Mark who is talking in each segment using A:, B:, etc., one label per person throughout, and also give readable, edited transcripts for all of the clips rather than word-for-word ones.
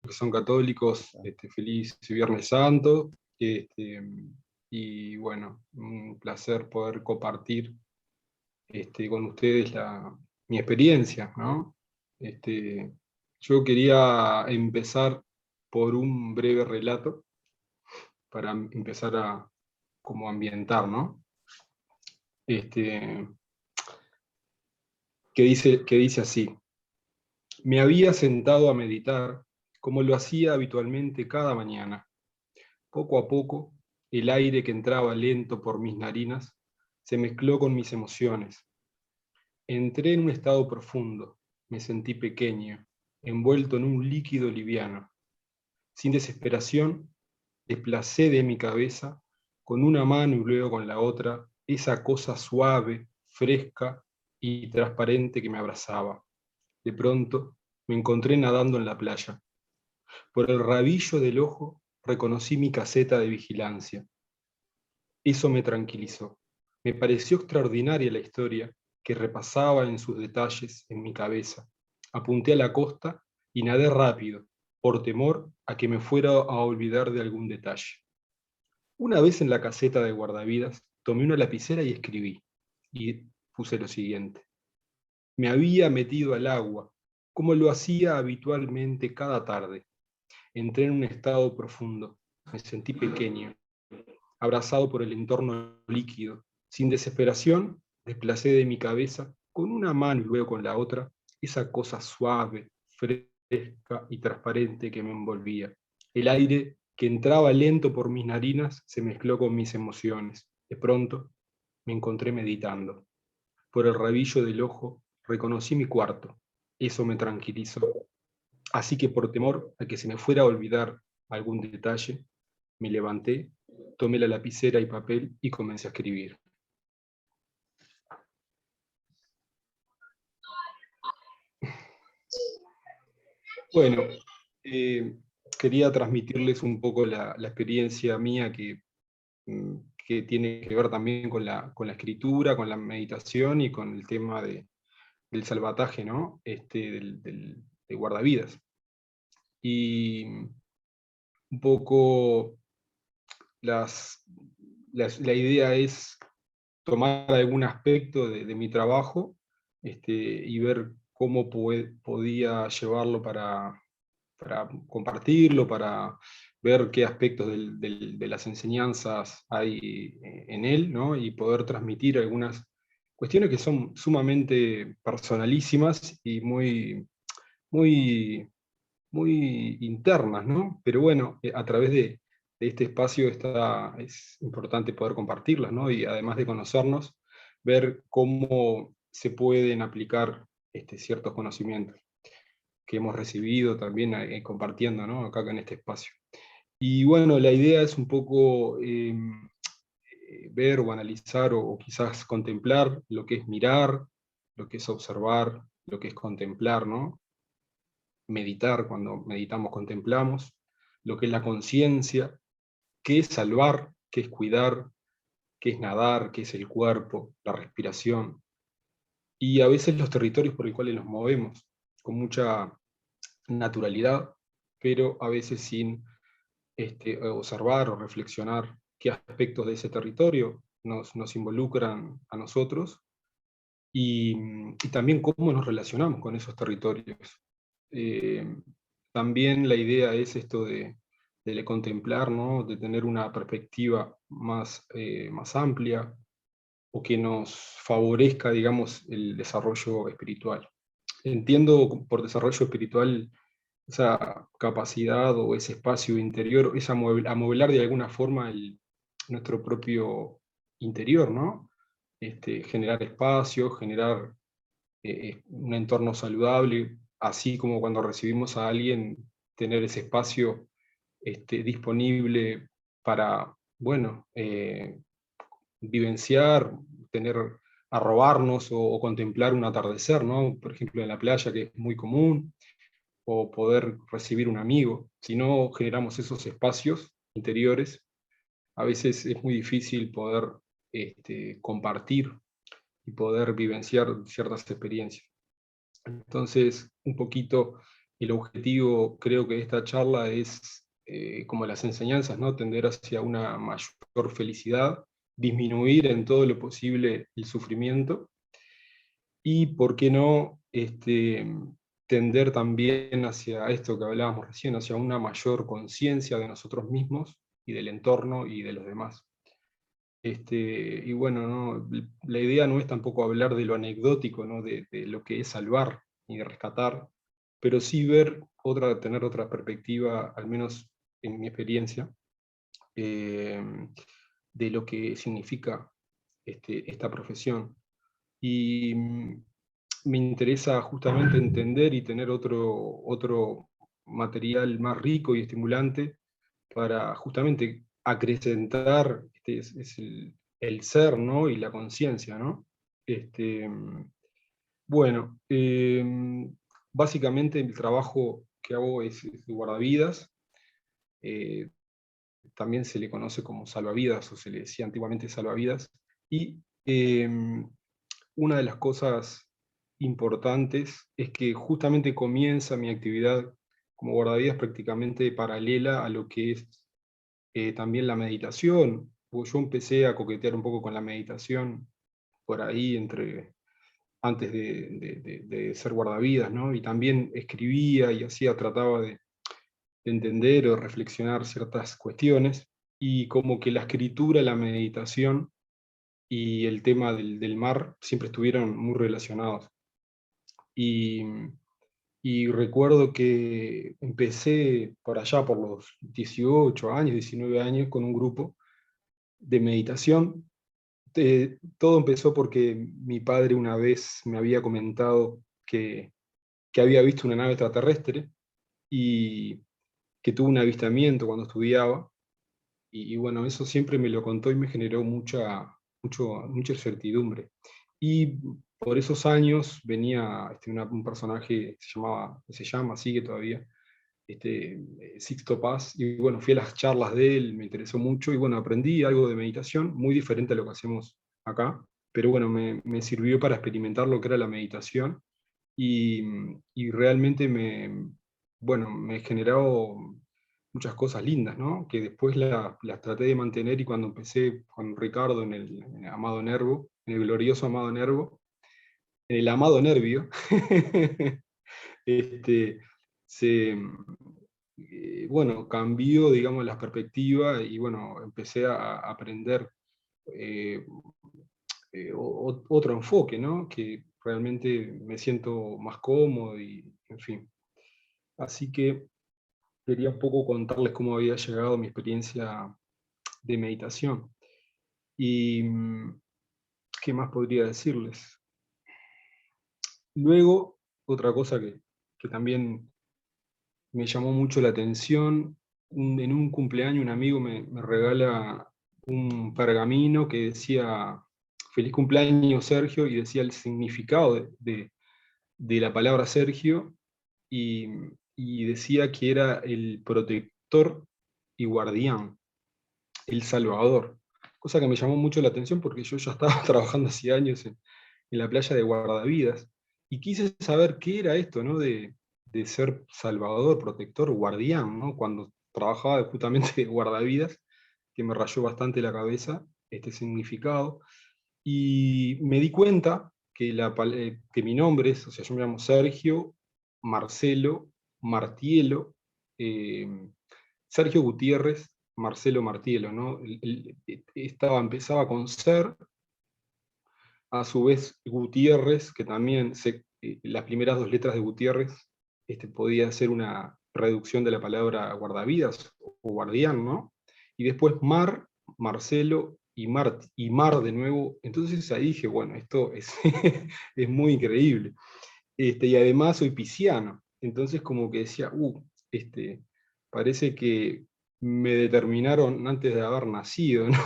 A: que son católicos, feliz Viernes Santo, y bueno, un placer poder compartir con ustedes mi experiencia, ¿no? Yo quería empezar por un breve relato para empezar a como ambientar, ¿no? Que dice así: me había sentado a meditar como lo hacía habitualmente cada mañana. Poco a poco, el aire que entraba lento por mis narinas se mezcló con mis emociones. Entré en un estado profundo, me sentí pequeño, envuelto en un líquido liviano. Sin desesperación, desplacé de mi cabeza, con una mano y luego con la otra, esa cosa suave, fresca y transparente que me abrazaba. De pronto, me encontré nadando en la playa. Por el rabillo del ojo, reconocí mi caseta de vigilancia. Eso me tranquilizó. Me pareció extraordinaria la historia que repasaba en sus detalles en mi cabeza. Apunté a la costa y nadé rápido, por temor a que me fuera a olvidar de algún detalle. Una vez en la caseta de guardavidas, tomé una lapicera y escribí. Y puse lo siguiente: me había metido al agua, como lo hacía habitualmente cada tarde. Entré en un estado profundo. Me sentí pequeño, abrazado por el entorno líquido. Sin desesperación, desplacé de mi cabeza, con una mano y luego con la otra, esa cosa suave, fresca y transparente que me envolvía. El aire que entraba lento por mis narinas se mezcló con mis emociones. De pronto, me encontré meditando. Por el rabillo del ojo, reconocí mi cuarto. Eso me tranquilizó. Así que por temor a que se me fuera a olvidar algún detalle, me levanté, tomé la lapicera y papel y comencé a escribir. Bueno, quería transmitirles un poco la experiencia mía que tiene que ver también con la escritura, con la meditación y con el tema del salvataje, ¿no? De guardavidas. Y un poco la idea es tomar algún aspecto de mi trabajo y ver cómo podía llevarlo para compartirlo, para ver qué aspectos de las enseñanzas hay en él, ¿no? Y poder transmitir algunas cuestiones que son sumamente personalísimas y muy, muy internas, ¿no? Pero bueno, a través de este espacio es importante poder compartirlas, ¿no? Y además de conocernos, ver cómo se pueden aplicar ciertos conocimientos que hemos recibido también compartiendo, ¿no? Acá en este espacio. Y bueno, la idea es un poco ver o analizar o quizás contemplar lo que es mirar, lo que es observar, lo que es contemplar, ¿no? Meditar, cuando meditamos contemplamos, lo que es la conciencia, qué es salvar, qué es cuidar, qué es nadar, qué es el cuerpo, la respiración, y a veces los territorios por los cuales nos movemos, con mucha naturalidad, pero a veces sin observar o reflexionar qué aspectos de ese territorio nos involucran a nosotros, y también cómo nos relacionamos con esos territorios. Eh, También la idea es esto de contemplar, ¿no? De tener una perspectiva más amplia o que nos favorezca, digamos, el desarrollo espiritual. Entiendo por desarrollo espiritual esa capacidad o ese espacio interior, es amueblar de alguna forma nuestro propio interior, ¿no? Generar espacio, generar un entorno saludable, así como cuando recibimos a alguien, tener ese espacio disponible para, bueno, vivenciar, tener, arrobarnos o contemplar un atardecer, ¿no? Por ejemplo, en la playa, que es muy común, o poder recibir un amigo. Si no generamos esos espacios interiores, a veces es muy difícil poder compartir y poder vivenciar ciertas experiencias. Entonces, un poquito el objetivo, creo que de esta charla es, como las enseñanzas, ¿no? Tender hacia una mayor felicidad, disminuir en todo lo posible el sufrimiento, y, ¿por qué no, tender también hacia esto que hablábamos recién, hacia una mayor conciencia de nosotros mismos y del entorno y de los demás. Y bueno, ¿no? La idea no es tampoco hablar de lo anecdótico, ¿no? De lo que es salvar y de rescatar, pero sí tener otra perspectiva, al menos en mi experiencia, eh, de lo que significa esta profesión. Y me interesa justamente entender y tener otro material más rico y estimulante para justamente acrecentar, es el ser, ¿no? Y la conciencia, ¿no? Este, bueno, básicamente el trabajo que hago es de guardavidas. eh, También se le conoce como salvavidas, o se le decía antiguamente salvavidas, y una de las cosas importantes es que justamente comienza mi actividad como guardavidas prácticamente paralela a lo que es, también la meditación. Pues yo empecé a coquetear un poco con la meditación por ahí, antes de ser guardavidas, ¿no? Y también escribía y trataba de entender o reflexionar ciertas cuestiones, y como que la escritura, la meditación y el tema del mar siempre estuvieron muy relacionados. Y, y recuerdo que empecé por allá, por los 18 años, 19 años, con un grupo de meditación. Todo empezó porque mi padre una vez me había comentado que había visto una nave extraterrestre, y que tuvo un avistamiento cuando estudiaba. Y bueno, eso siempre me lo contó y me generó mucha incertidumbre. Y por esos años venía, un personaje se llama, sigue todavía, Sixto Paz, y bueno, fui a las charlas de él, me interesó mucho, y bueno, aprendí algo de meditación, muy diferente a lo que hacemos acá, pero bueno, me sirvió para experimentar lo que era la meditación, y, y realmente bueno, me generó muchas cosas lindas, ¿no? Que después las traté de mantener, y cuando empecé con Ricardo en el Amado Nervo, en el glorioso Amado Nervo, en el Amado Nervio, este, bueno, cambió, digamos, la perspectiva, y bueno, empecé a aprender, eh, otro enfoque, ¿no? Que realmente me siento más cómodo y, en fin. Así que quería un poco contarles cómo había llegado mi experiencia de meditación. Y ¿qué más podría decirles? Luego, otra cosa que también me llamó mucho la atención, en un cumpleaños un amigo me regala un pergamino que decía "Feliz cumpleaños, Sergio", y decía el significado de la palabra Sergio, y, y decía que era el protector y guardián, el salvador. Cosa que me llamó mucho la atención porque yo ya estaba trabajando hace años en la playa de guardavidas, y quise saber qué era esto, ¿no? De ser salvador, protector, guardián, ¿no? Cuando trabajaba justamente de guardavidas, que me rayó bastante la cabeza este significado, y me di cuenta que mi nombre es, o sea, yo me llamo Sergio Marcelo Martielo, eh, Sergio Gutiérrez Marcelo Martielo, ¿no? Empezaba con ser, a su vez Gutiérrez, que también las primeras dos letras de Gutiérrez, podía ser una reducción de la palabra guardavidas o guardián, ¿no? Y después Marcelo y Mar de nuevo. Entonces ahí dije, bueno, esto es, es muy increíble. Y además soy pisciano, entonces como que decía, parece que me determinaron antes de haber nacido, ¿no?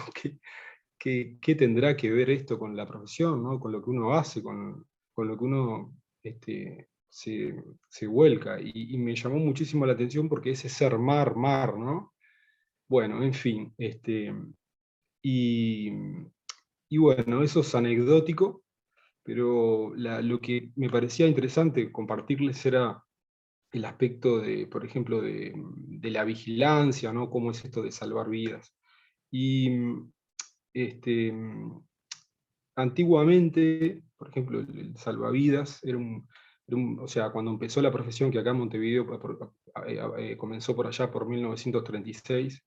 A: ¿Qué tendrá que ver esto con la profesión, ¿no? Con lo que uno hace, con lo que uno, se vuelca? Y me llamó muchísimo la atención porque ese ser mar, ¿no? Bueno, en fin, y, y bueno, eso es anecdótico, pero lo que me parecía interesante compartirles era el aspecto de, por ejemplo, de la vigilancia, ¿no? Cómo es esto de salvar vidas. Y este, antiguamente, por ejemplo, el salvavidas o sea, cuando empezó la profesión, que acá en Montevideo comenzó por allá por 1936,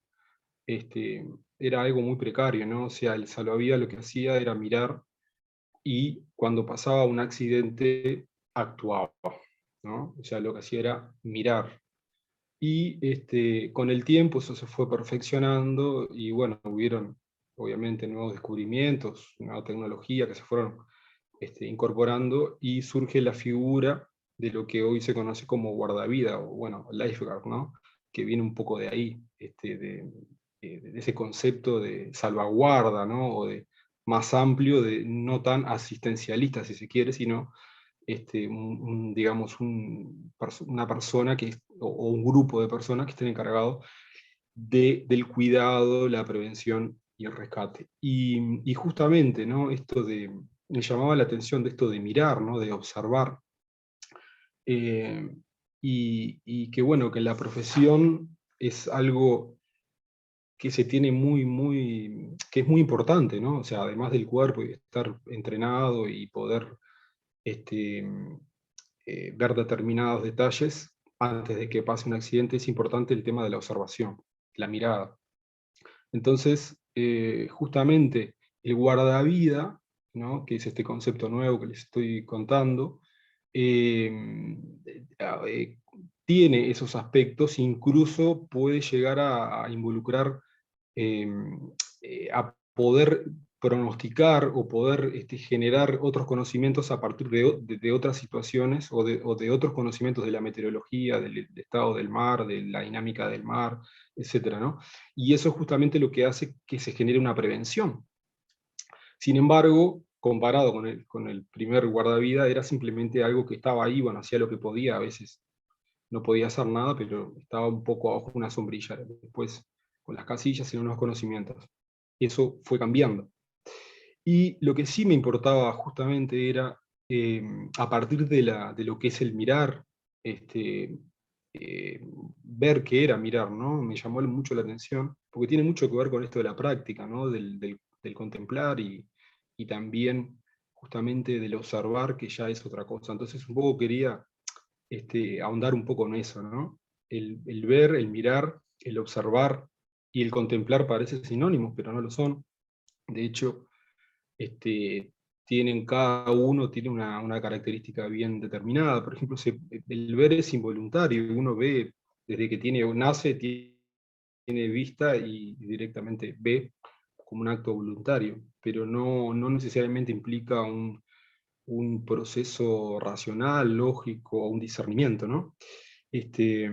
A: era algo muy precario, ¿no? O sea, el salvavidas lo que hacía era mirar y cuando pasaba un accidente actuaba, ¿no? O sea, lo que hacía era mirar. Y con el tiempo eso se fue perfeccionando y bueno, hubieron obviamente nuevos descubrimientos, nueva tecnología que se fueron incorporando y surge la figura de lo que hoy se conoce como guardavida o bueno, lifeguard, ¿no? Que viene un poco de ahí, de ese concepto de salvaguarda, ¿no? O de más amplio, de no tan asistencialista si se quiere, sino digamos, una persona o un grupo de personas que estén encargados del cuidado, la prevención y el rescate. Y justamente, ¿no? Me llamaba la atención de esto de mirar, ¿no? De observar, eh, y que bueno, que la profesión es algo que se tiene que es muy importante, ¿no? O sea, además del cuerpo y de estar entrenado y poder este, ver determinados detalles antes de que pase un accidente, es importante el tema de la observación, la mirada. Entonces, justamente el guardavida, ¿no? Que es este concepto nuevo que les estoy contando, eh, eh, tiene esos aspectos, incluso puede llegar a involucrar, eh, a poder pronosticar o poder generar otros conocimientos a partir de otras situaciones o de otros conocimientos de la meteorología, del estado del mar, de la dinámica del mar, etcétera, ¿no? Y eso es justamente lo que hace que se genere una prevención. Sin embargo, comparado con el primer guardavida, era simplemente algo que estaba ahí, bueno, hacía lo que podía, a veces no podía hacer nada, pero estaba un poco abajo una sombrilla. Después, con las casillas y unos conocimientos. Eso fue cambiando. Y lo que sí me importaba justamente era, a partir de lo que es el mirar, este, ver qué era mirar, ¿no? Me llamó mucho la atención, porque tiene mucho que ver con esto de la práctica, ¿no? Del contemplar y también justamente del observar, que ya es otra cosa. Entonces un poco quería ahondar un poco en eso, ¿no? El ver, el mirar, el observar y el contemplar parecen sinónimos, pero no lo son. De hecho, este, cada uno tiene una característica bien determinada. Por ejemplo, el ver es involuntario, uno ve desde que nace, tiene vista y directamente ve como un acto voluntario, pero no necesariamente implica un proceso racional, lógico, o un discernimiento, ¿no? Este,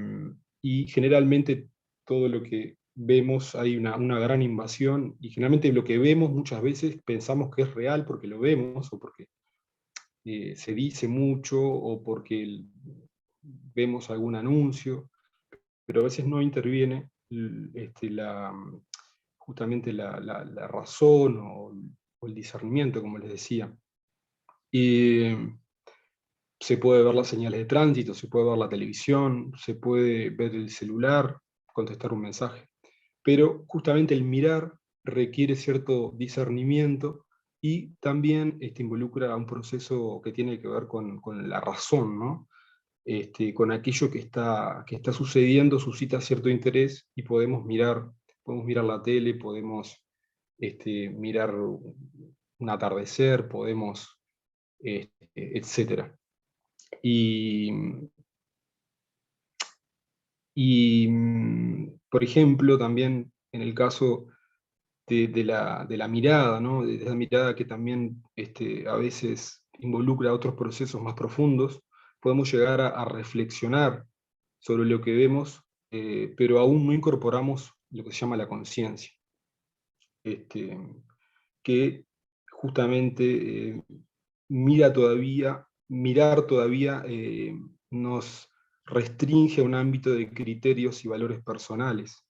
A: y generalmente todo lo que vemos hay una gran invasión, y generalmente lo que vemos muchas veces pensamos que es real porque lo vemos, o porque se dice mucho, o porque vemos algún anuncio, pero a veces no interviene justamente la razón o el discernimiento, como les decía. Y se puede ver las señales de tránsito, se puede ver la televisión, se puede ver el celular, contestar un mensaje. Pero justamente el mirar requiere cierto discernimiento y también involucra un proceso que tiene que ver con la razón, ¿no? Con aquello que está sucediendo, suscita cierto interés y podemos mirar la tele, podemos mirar un atardecer, podemos, etcétera. Y, por ejemplo, también en el caso de la mirada, ¿no? De la mirada que también a veces involucra otros procesos más profundos, podemos llegar a reflexionar sobre lo que vemos, pero aún no incorporamos lo que se llama la conciencia, este, que justamente mirar todavía nos restringe a un ámbito de criterios y valores personales,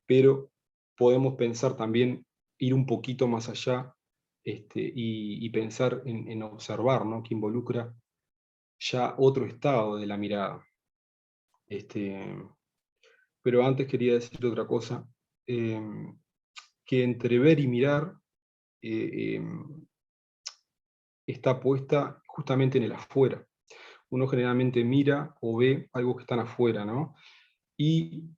A: pero podemos pensar también, ir un poquito más allá, y pensar en observar, ¿no? Que involucra ya otro estado de la mirada. Pero antes quería decir otra cosa, que entre ver y mirar está puesta justamente en el afuera. Uno generalmente mira o ve algo que está afuera, ¿no? Y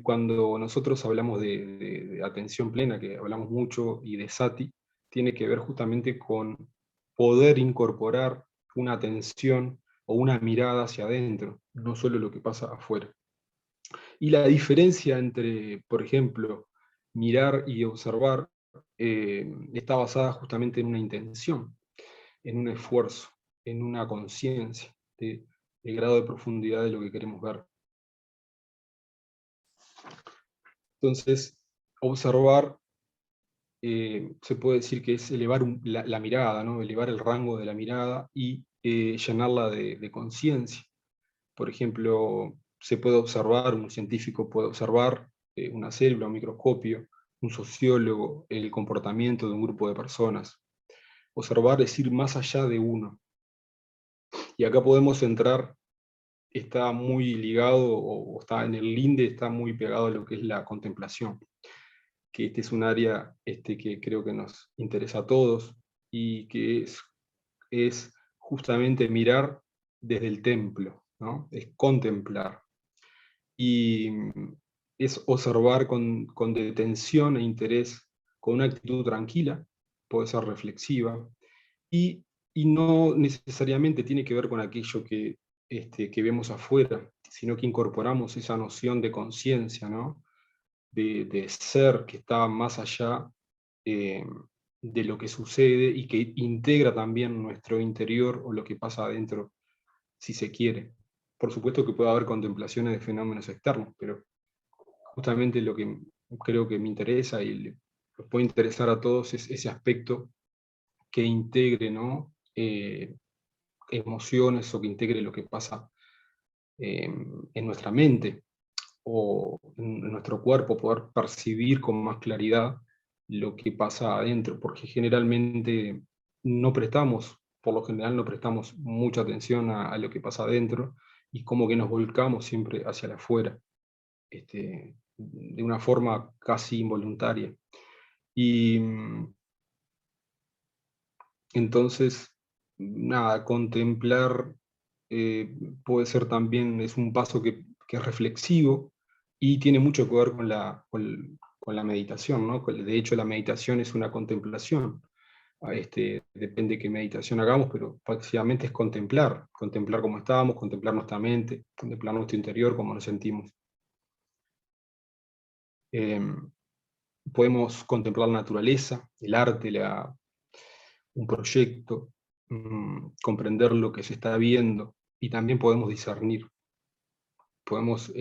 A: cuando nosotros hablamos de atención plena, que hablamos mucho, y de sati, tiene que ver justamente con poder incorporar una atención o una mirada hacia adentro, no solo lo que pasa afuera. Y la diferencia entre, por ejemplo, mirar y observar está basada justamente en una intención, en un esfuerzo, en una conciencia del grado de profundidad de lo que queremos ver. Entonces, observar se puede decir que es elevar la mirada, ¿no? Elevar el rango de la mirada y llenarla de conciencia. Por ejemplo, se puede observar, un científico puede observar una célula, un microscopio, un sociólogo, el comportamiento de un grupo de personas. Observar es ir más allá de uno. Y acá podemos entrar, está muy ligado, o está en el linde, está muy pegado a lo que es la contemplación, que este es un área que creo que nos interesa a todos, y que es justamente mirar desde el templo, ¿no? Es contemplar. Y es observar con detención e interés, con una actitud tranquila, puede ser reflexiva, y, y no necesariamente tiene que ver con aquello que vemos afuera, sino que incorporamos esa noción de conciencia, ¿no? De ser que está más allá eh, de lo que sucede, y que integra también nuestro interior o lo que pasa adentro, si se quiere. Por supuesto que puede haber contemplaciones de fenómenos externos, pero justamente lo que creo que me interesa y les puede interesar a todos es ese aspecto que integre, ¿no? Emociones, o que integre lo que pasa en nuestra mente o en nuestro cuerpo, poder percibir con más claridad lo que pasa adentro, porque generalmente no prestamos, por lo general no prestamos mucha atención a lo que pasa adentro, y como que nos volcamos siempre hacia afuera, de una forma casi involuntaria. Y entonces, nada, contemplar puede ser también, es un paso que es reflexivo, y tiene mucho que ver con la meditación, ¿no? De hecho, la meditación es una contemplación. Depende qué meditación hagamos, pero básicamente es contemplar cómo estamos, contemplar nuestra mente, contemplar nuestro interior, cómo nos sentimos. Podemos contemplar la naturaleza, el arte, un proyecto, comprender lo que se está viendo, y también podemos discernir. Podemos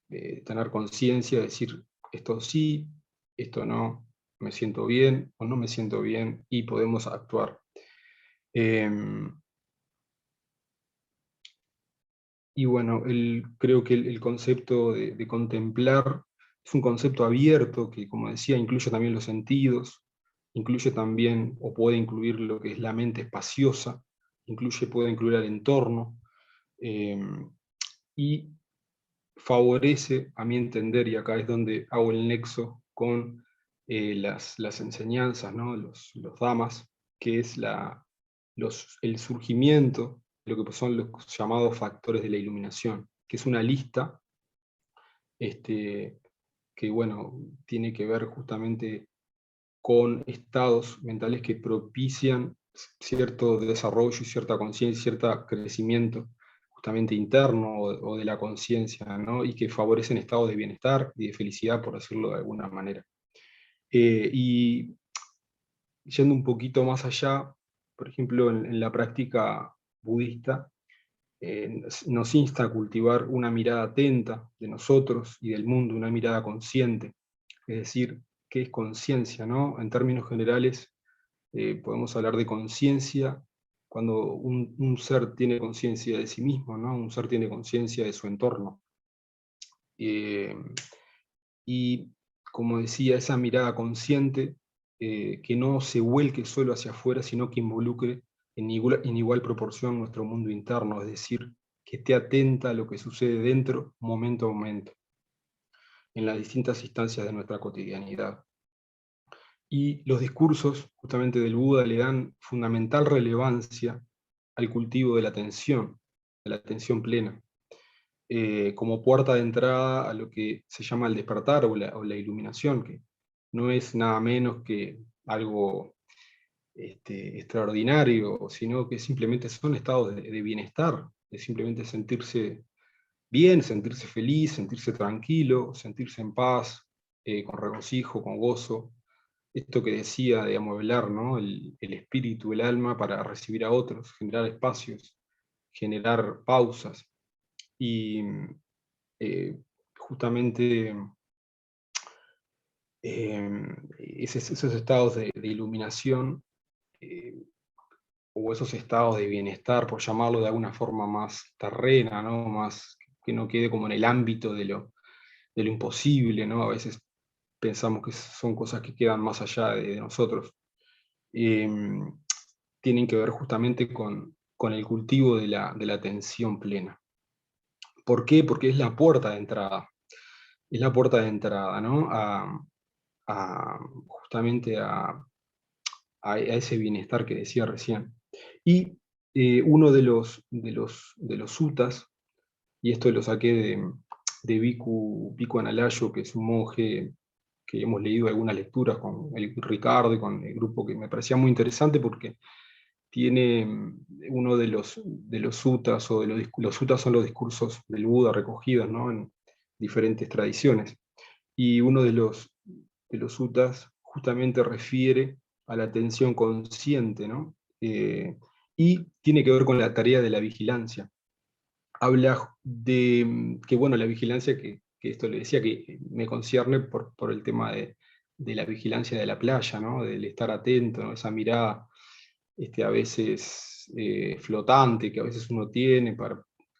A: tener conciencia, decir esto sí, esto no, me siento bien o no me siento bien, y podemos actuar. Y bueno, creo que el concepto de contemplar es un concepto abierto que, como decía, incluye también los sentidos, incluye también, o puede incluir lo que es la mente espaciosa, puede incluir el entorno, y favorece, a mi entender, y acá es donde hago el nexo con las enseñanzas, ¿no? Los Dhammas, que es el surgimiento de lo que son los llamados factores de la iluminación, que es una lista que, bueno, tiene que ver justamente con estados mentales que propician cierto desarrollo y cierta conciencia, cierto crecimiento justamente interno, o de la conciencia, ¿no? Y que favorecen estados de bienestar y de felicidad, por decirlo de alguna manera. Y yendo un poquito más allá, por ejemplo, en la práctica budista, nos insta a cultivar una mirada atenta de nosotros y del mundo, una mirada consciente. Es decir, ¿qué es conciencia, no? En términos generales, podemos hablar de conciencia cuando un ser tiene conciencia de sí mismo, ¿no? Un ser tiene conciencia de su entorno. Eh, y, como decía, esa mirada consciente, que no se vuelque solo hacia afuera, sino que involucre en igual proporción nuestro mundo interno, es decir, que esté atenta a lo que sucede dentro, momento a momento, en las distintas instancias de nuestra cotidianidad. Y los discursos, justamente del Buda, le dan fundamental relevancia al cultivo de la atención plena, como puerta de entrada a lo que se llama el despertar o la iluminación, que no es nada menos que algo extraordinario, sino que simplemente son estados de bienestar, de simplemente sentirse bien, sentirse feliz, sentirse tranquilo, sentirse en paz, con regocijo, con gozo. Esto que decía de amueblar, ¿no? El espíritu, el alma para recibir a otros, generar espacios, generar pausas. Y justamente esos estados de iluminación, eh, o esos estados de bienestar, por llamarlo de alguna forma más terrena, ¿no? Más, que no quede como en el ámbito de lo imposible, ¿no? A veces pensamos que son cosas que quedan más allá de nosotros. Eh, Tienen que ver justamente con el cultivo de la atención plena. ¿Por qué? Porque es la puerta de entrada. Es la puerta de entrada, ¿no? Justamente a ese bienestar que decía recién. Y uno de los suttas, y esto lo saqué de Bhikkhu Analayo, que es un monje que hemos leído algunas lecturas con el Ricardo y con el grupo, que me parecía muy interesante porque tiene uno de los suttas, o los suttas son los discursos del Buda recogidos, ¿no? En diferentes tradiciones. Y uno de los suttas justamente refiere a la atención consciente, ¿no? Y tiene que ver con la tarea de la vigilancia. Habla de que, bueno, la vigilancia, que esto le decía que me concierne por el tema de la vigilancia de la playa, ¿no? Del estar atento, ¿no? Esa mirada a veces flotante que a veces uno tiene,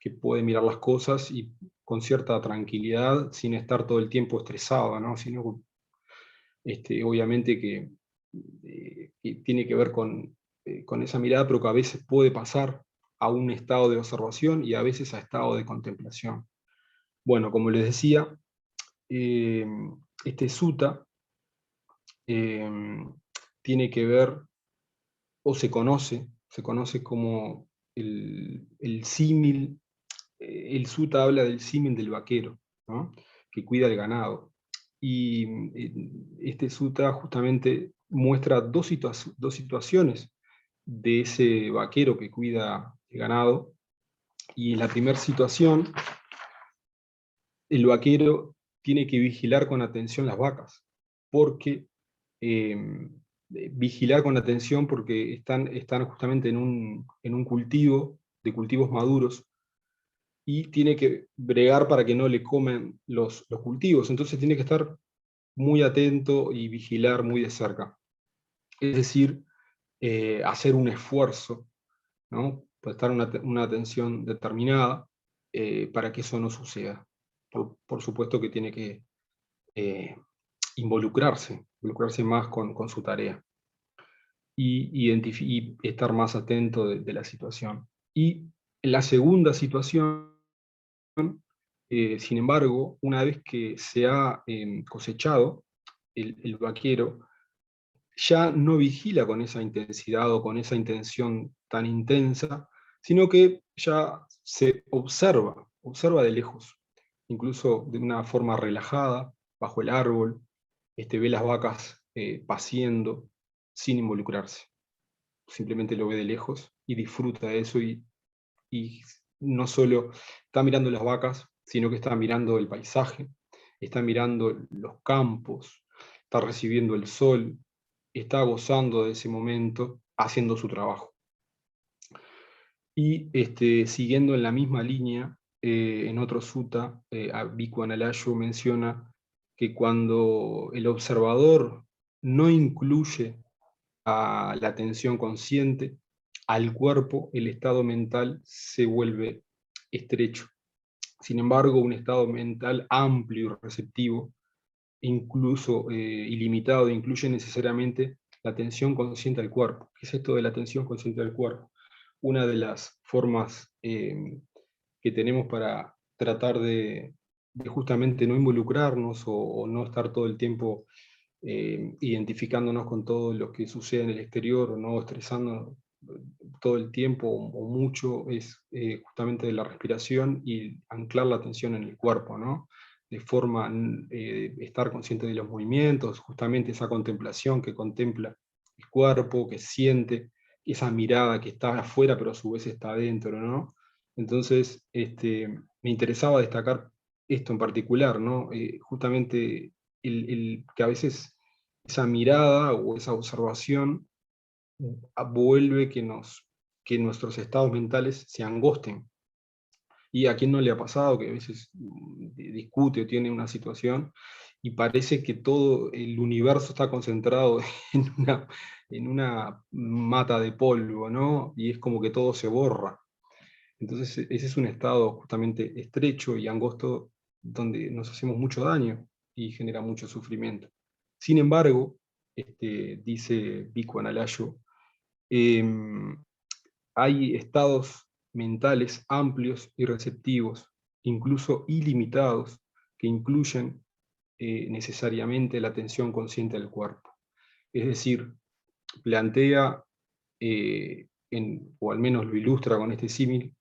A: que puede mirar las cosas y con cierta tranquilidad, sin estar todo el tiempo estresado, ¿no? Sino, obviamente que tiene que ver con esa mirada, pero que a veces puede pasar a un estado de observación y a veces a estado de contemplación. Bueno, como les decía, eh, este sutta eh, tiene que ver, o se conoce como el símil, el sutta habla del símil del vaquero, ¿no? Que cuida el ganado. Y este sutta justamente muestra dos situaciones de ese vaquero que cuida el ganado. Y en la primera situación, el vaquero tiene que vigilar con atención las vacas, porque vigilar con atención porque están justamente en un cultivo, de cultivos maduros, y tiene que bregar para que no le comen los cultivos. Entonces tiene que estar muy atento y vigilar muy de cerca. Es decir, hacer un esfuerzo, ¿no? Prestar una atención determinada para que eso no suceda. Por supuesto que tiene que eh, involucrarse más con su tarea y estar más atento de la situación. Y en la segunda situación, sin embargo, una vez que se ha cosechado, el vaquero ya no vigila con esa intensidad o con esa intención tan intensa, sino que ya se observa de lejos, incluso de una forma relajada, bajo el árbol, ve las vacas paciendo sin involucrarse. Simplemente lo ve de lejos y disfruta de eso, y no solo está mirando las vacas, sino que está mirando el paisaje, está mirando los campos, está recibiendo el sol, está gozando de ese momento, haciendo su trabajo. Y siguiendo en la misma línea, en otro sutta, Bhikkhu Analayo menciona que cuando el observador no incluye a la atención consciente, al cuerpo, el estado mental se vuelve estrecho. Sin embargo, un estado mental amplio y receptivo, incluso ilimitado, incluye necesariamente la atención consciente al cuerpo. ¿Qué es esto de la atención consciente al cuerpo? Una de las formas que que tenemos para tratar de justamente no involucrarnos o no estar todo el tiempo identificándonos con todo lo que sucede en el exterior, o no estresándonos todo el tiempo o mucho, es justamente de la respiración y anclar la atención en el cuerpo, ¿no? De forma estar consciente de los movimientos, justamente esa contemplación que contempla el cuerpo, que siente, esa mirada que está afuera pero a su vez está adentro, ¿no? Entonces, me interesaba destacar esto en particular, ¿no? Justamente que a veces esa mirada o esa observación vuelve que nuestros estados mentales se angosten. Y a quién no le ha pasado que a veces discute o tiene una situación y parece que todo el universo está concentrado en una mata de polvo, ¿no? Y es como que todo se borra. Entonces ese es un estado justamente estrecho y angosto donde nos hacemos mucho daño y genera mucho sufrimiento. Sin embargo, dice Bhikhu Analayo, em, hay estados mentales amplios y receptivos, incluso ilimitados, que incluyen necesariamente la atención consciente del cuerpo. Es decir, plantea, o al menos lo ilustra con este símil,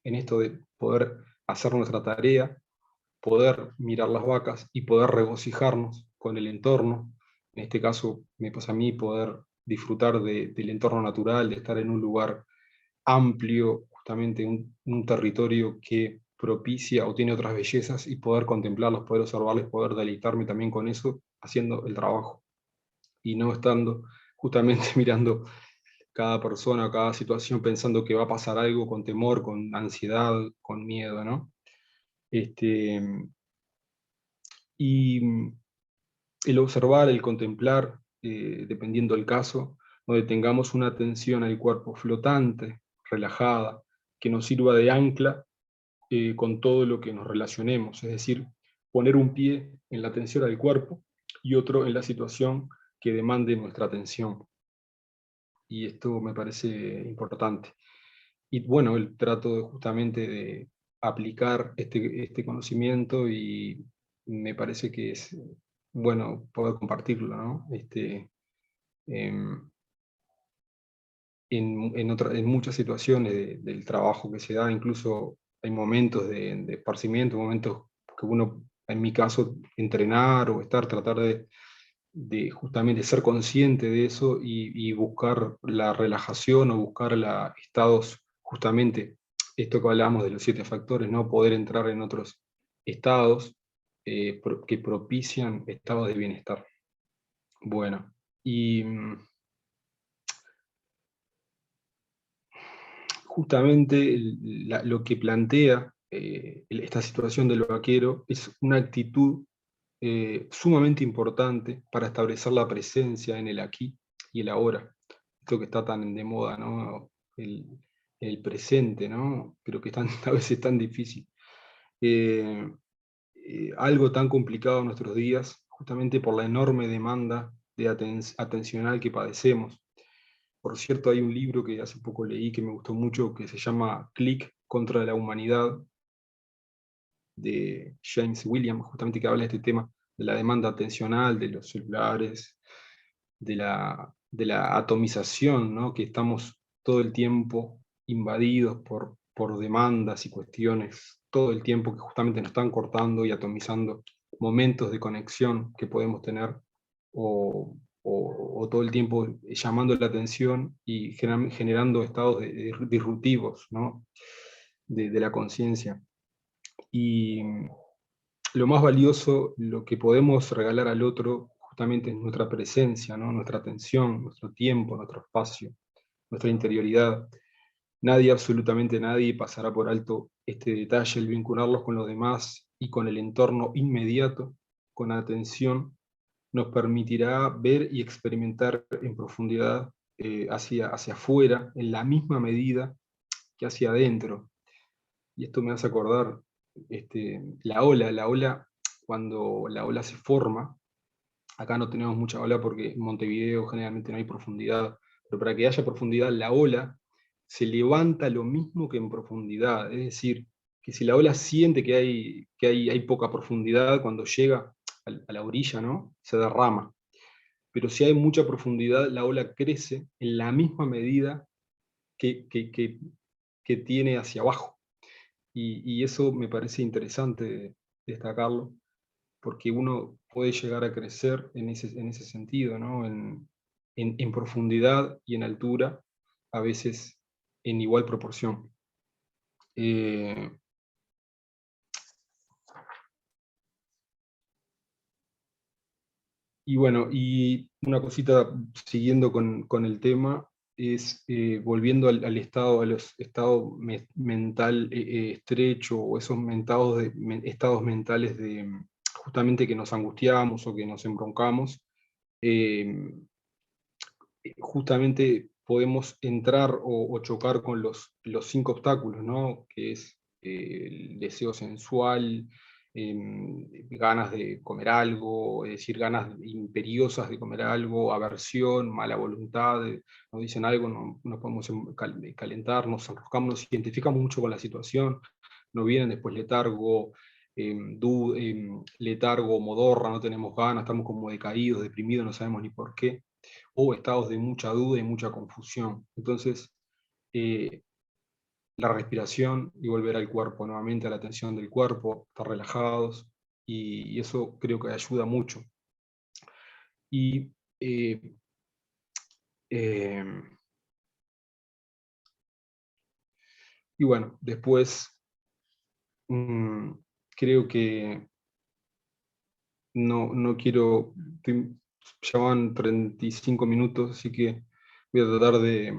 A: en esto de poder hacer nuestra tarea, poder mirar las vacas y poder regocijarnos con el entorno. En este caso me pasa a mí poder disfrutar del entorno natural, de estar en un lugar amplio, justamente un territorio que propicia o tiene otras bellezas y poder contemplarlos, poder observarlos, poder deleitarme también con eso, haciendo el trabajo y no estando justamente mirando cada persona, cada situación pensando que va a pasar algo con temor, con ansiedad, con miedo, ¿no? Este, y el observar, el contemplar, dependiendo del caso, donde tengamos una atención al cuerpo flotante, relajada, que nos sirva de ancla con todo lo que nos relacionemos, es decir, poner un pie en la atención al cuerpo y otro en la situación que demande nuestra atención. Y esto me parece importante. Y bueno, el trato justamente de aplicar este conocimiento y me parece que es bueno poder compartirlo, ¿no? Em, en muchas situaciones del trabajo que se da, incluso hay momentos de esparcimiento, momentos que uno, en mi caso, entrenar o tratar de justamente ser consciente de eso y buscar la relajación o buscar estados, justamente, esto que hablamos de los 7 factores, ¿no? Poder entrar en otros estados que propician estados de bienestar. Bueno, y justamente lo que plantea esta situación del vaquero es una actitud sumamente importante para establecer la presencia en el aquí y el ahora. Esto que está tan de moda, ¿no? El presente, ¿no? Pero que a veces es tan difícil. Eh, Algo tan complicado en nuestros días, justamente por la enorme demanda de atencional que padecemos. Por cierto, hay un libro que hace poco leí que me gustó mucho, que se llama Click contra la humanidad, de James Williams, justamente que habla de este tema, de la demanda atencional, de los celulares, de la atomización, ¿no? Que estamos todo el tiempo invadidos por demandas y cuestiones, todo el tiempo que justamente nos están cortando y atomizando momentos de conexión que podemos tener, o todo el tiempo llamando la atención y generando estados disruptivos, ¿no? de la conciencia. Y lo más valioso, lo que podemos regalar al otro, justamente es nuestra presencia, ¿no? Nuestra atención, nuestro tiempo, nuestro espacio, nuestra interioridad. Nadie, absolutamente nadie, pasará por alto este detalle, el vincularlos con los demás y con el entorno inmediato, con atención, nos permitirá ver y experimentar en profundidad hacia afuera, en la misma medida que hacia adentro. Y esto me hace acordar la ola, cuando la ola se forma, acá no tenemos mucha ola porque en Montevideo generalmente no hay profundidad, pero para que haya profundidad, la ola se levanta lo mismo que en profundidad, es decir, que si la ola siente que hay poca profundidad, cuando llega a la orilla, ¿no? Se derrama. Pero si hay mucha profundidad, la ola crece en la misma medida que, que- que- que tiene hacia abajo. Y eso me parece interesante destacarlo, porque uno puede llegar a crecer en ese sentido, ¿no? En profundidad y en altura, a veces en igual proporción. Eh, y bueno, y una cosita siguiendo con el tema, es volviendo al estado, a los estados mental estrecho, o esos estados mentales de justamente que nos angustiamos o que nos embroncamos. eh, Justamente podemos entrar o chocar con los 5 obstáculos, ¿no? Que es el deseo sensual, ganas de comer algo, es decir, ganas imperiosas de comer algo, aversión, mala voluntad, nos dicen algo, no, no podemos calentar, nos enroscamos, nos identificamos mucho con la situación, nos vienen después letargo, letargo, modorra, no tenemos ganas, estamos como decaídos, deprimidos, no sabemos ni por qué, o estados de mucha duda y mucha confusión. Entonces, eh, la respiración y volver al cuerpo, nuevamente a la atención del cuerpo, estar relajados, y eso creo que ayuda mucho. Y, eh, eh, y bueno, después mm, creo que no quiero, ya van 35 minutos, así que voy a tratar de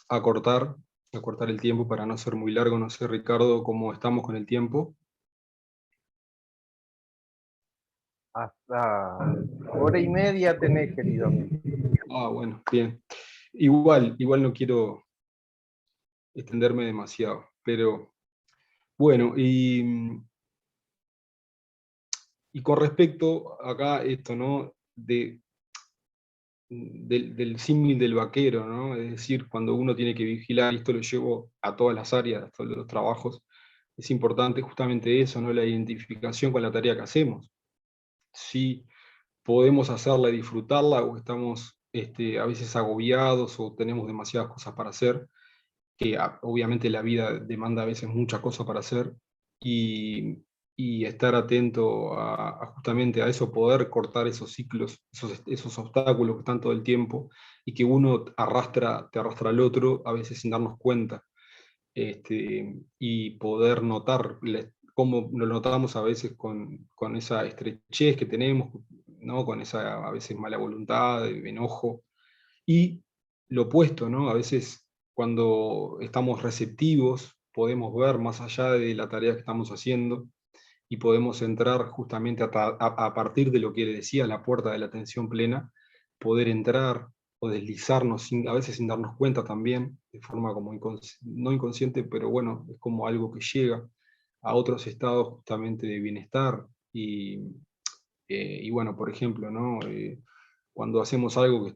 A: acortar, acortar el tiempo para no ser muy largo. No sé, Ricardo, cómo estamos con el tiempo.
B: Hasta hora y media tenés, querido amigo.
A: Ah, bueno, bien. Igual no quiero extenderme demasiado, pero bueno, y con respecto acá esto, ¿no? Del símil del vaquero, ¿no? Es decir, cuando uno tiene que vigilar, y esto lo llevo a todas las áreas, a todos los trabajos, es importante justamente eso, ¿no? La identificación con la tarea que hacemos. Si podemos hacerla y disfrutarla, o estamos a veces agobiados o tenemos demasiadas cosas para hacer, que obviamente la vida demanda a veces muchas cosas para hacer, y, y estar atento a justamente a eso, poder cortar esos ciclos, esos obstáculos que están todo el tiempo, y que uno te arrastra al otro, a veces sin darnos cuenta, y poder notar cómo lo notamos a veces con esa estrechez que tenemos, ¿no? Con esa a veces mala voluntad, enojo, y lo opuesto, ¿no? A veces cuando estamos receptivos podemos ver más allá de la tarea que estamos haciendo, y podemos entrar justamente a partir de lo que le decía, la puerta de la atención plena, poder entrar o deslizarnos a veces sin darnos cuenta también, de forma como no inconsciente, pero bueno, es como algo que llega a otros estados justamente de bienestar. Y bueno, por ejemplo, ¿no? Cuando hacemos algo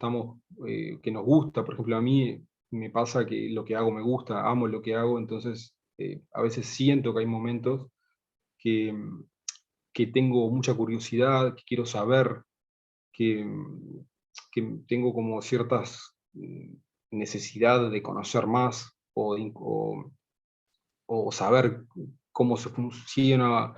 A: que nos gusta, por ejemplo, a mí me pasa que lo que hago me gusta, amo lo que hago, entonces a veces siento que hay momentos que, que tengo mucha curiosidad, que quiero saber, que, que tengo como ciertas necesidad de conocer más, o saber cómo se funciona,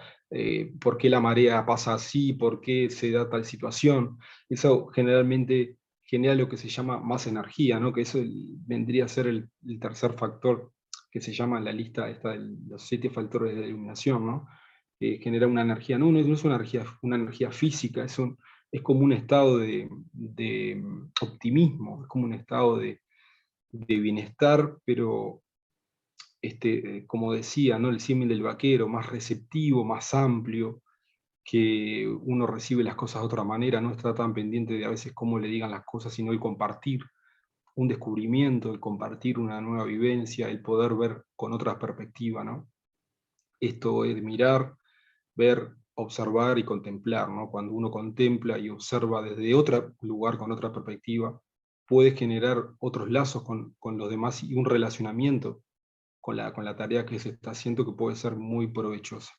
A: por qué la marea pasa así, por qué se da tal situación. Eso generalmente genera lo que se llama más energía, ¿no? Que eso vendría a ser el tercer factor que se llama en la lista esta de los 7 factores de iluminación, ¿no? Que genera una energía, no es una energía física, es como un estado de optimismo, es como un estado de bienestar, pero como decía, ¿no? El símil del vaquero, más receptivo, más amplio, que uno recibe las cosas de otra manera, no está tan pendiente de a veces cómo le digan las cosas, sino el compartir un descubrimiento, el compartir una nueva vivencia, el poder ver con otra perspectiva, ¿no? Esto es mirar, ver, observar y contemplar, ¿no? Cuando uno contempla y observa desde otro lugar, con otra perspectiva, puede generar otros lazos con los demás y un relacionamiento con la tarea que se está haciendo, que puede ser muy provechosa.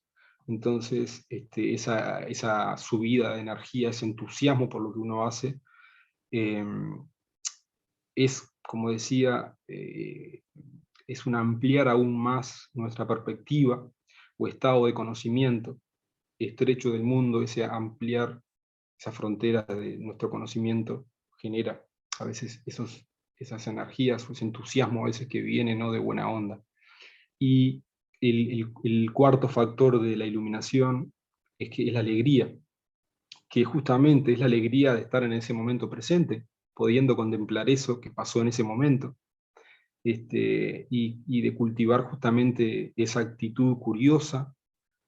A: Entonces, esa subida de energía, ese entusiasmo por lo que uno hace, es, como decía, es un ampliar aún más nuestra perspectiva o estado de conocimiento estrecho del mundo. Ese ampliar esa frontera de nuestro conocimiento genera a veces esas energías, ese entusiasmo a veces que viene, ¿no?, de buena onda. Y el cuarto factor de la iluminación es la alegría, que justamente es la alegría de estar en ese momento presente, pudiendo contemplar eso que pasó en ese momento, y de cultivar justamente esa actitud curiosa,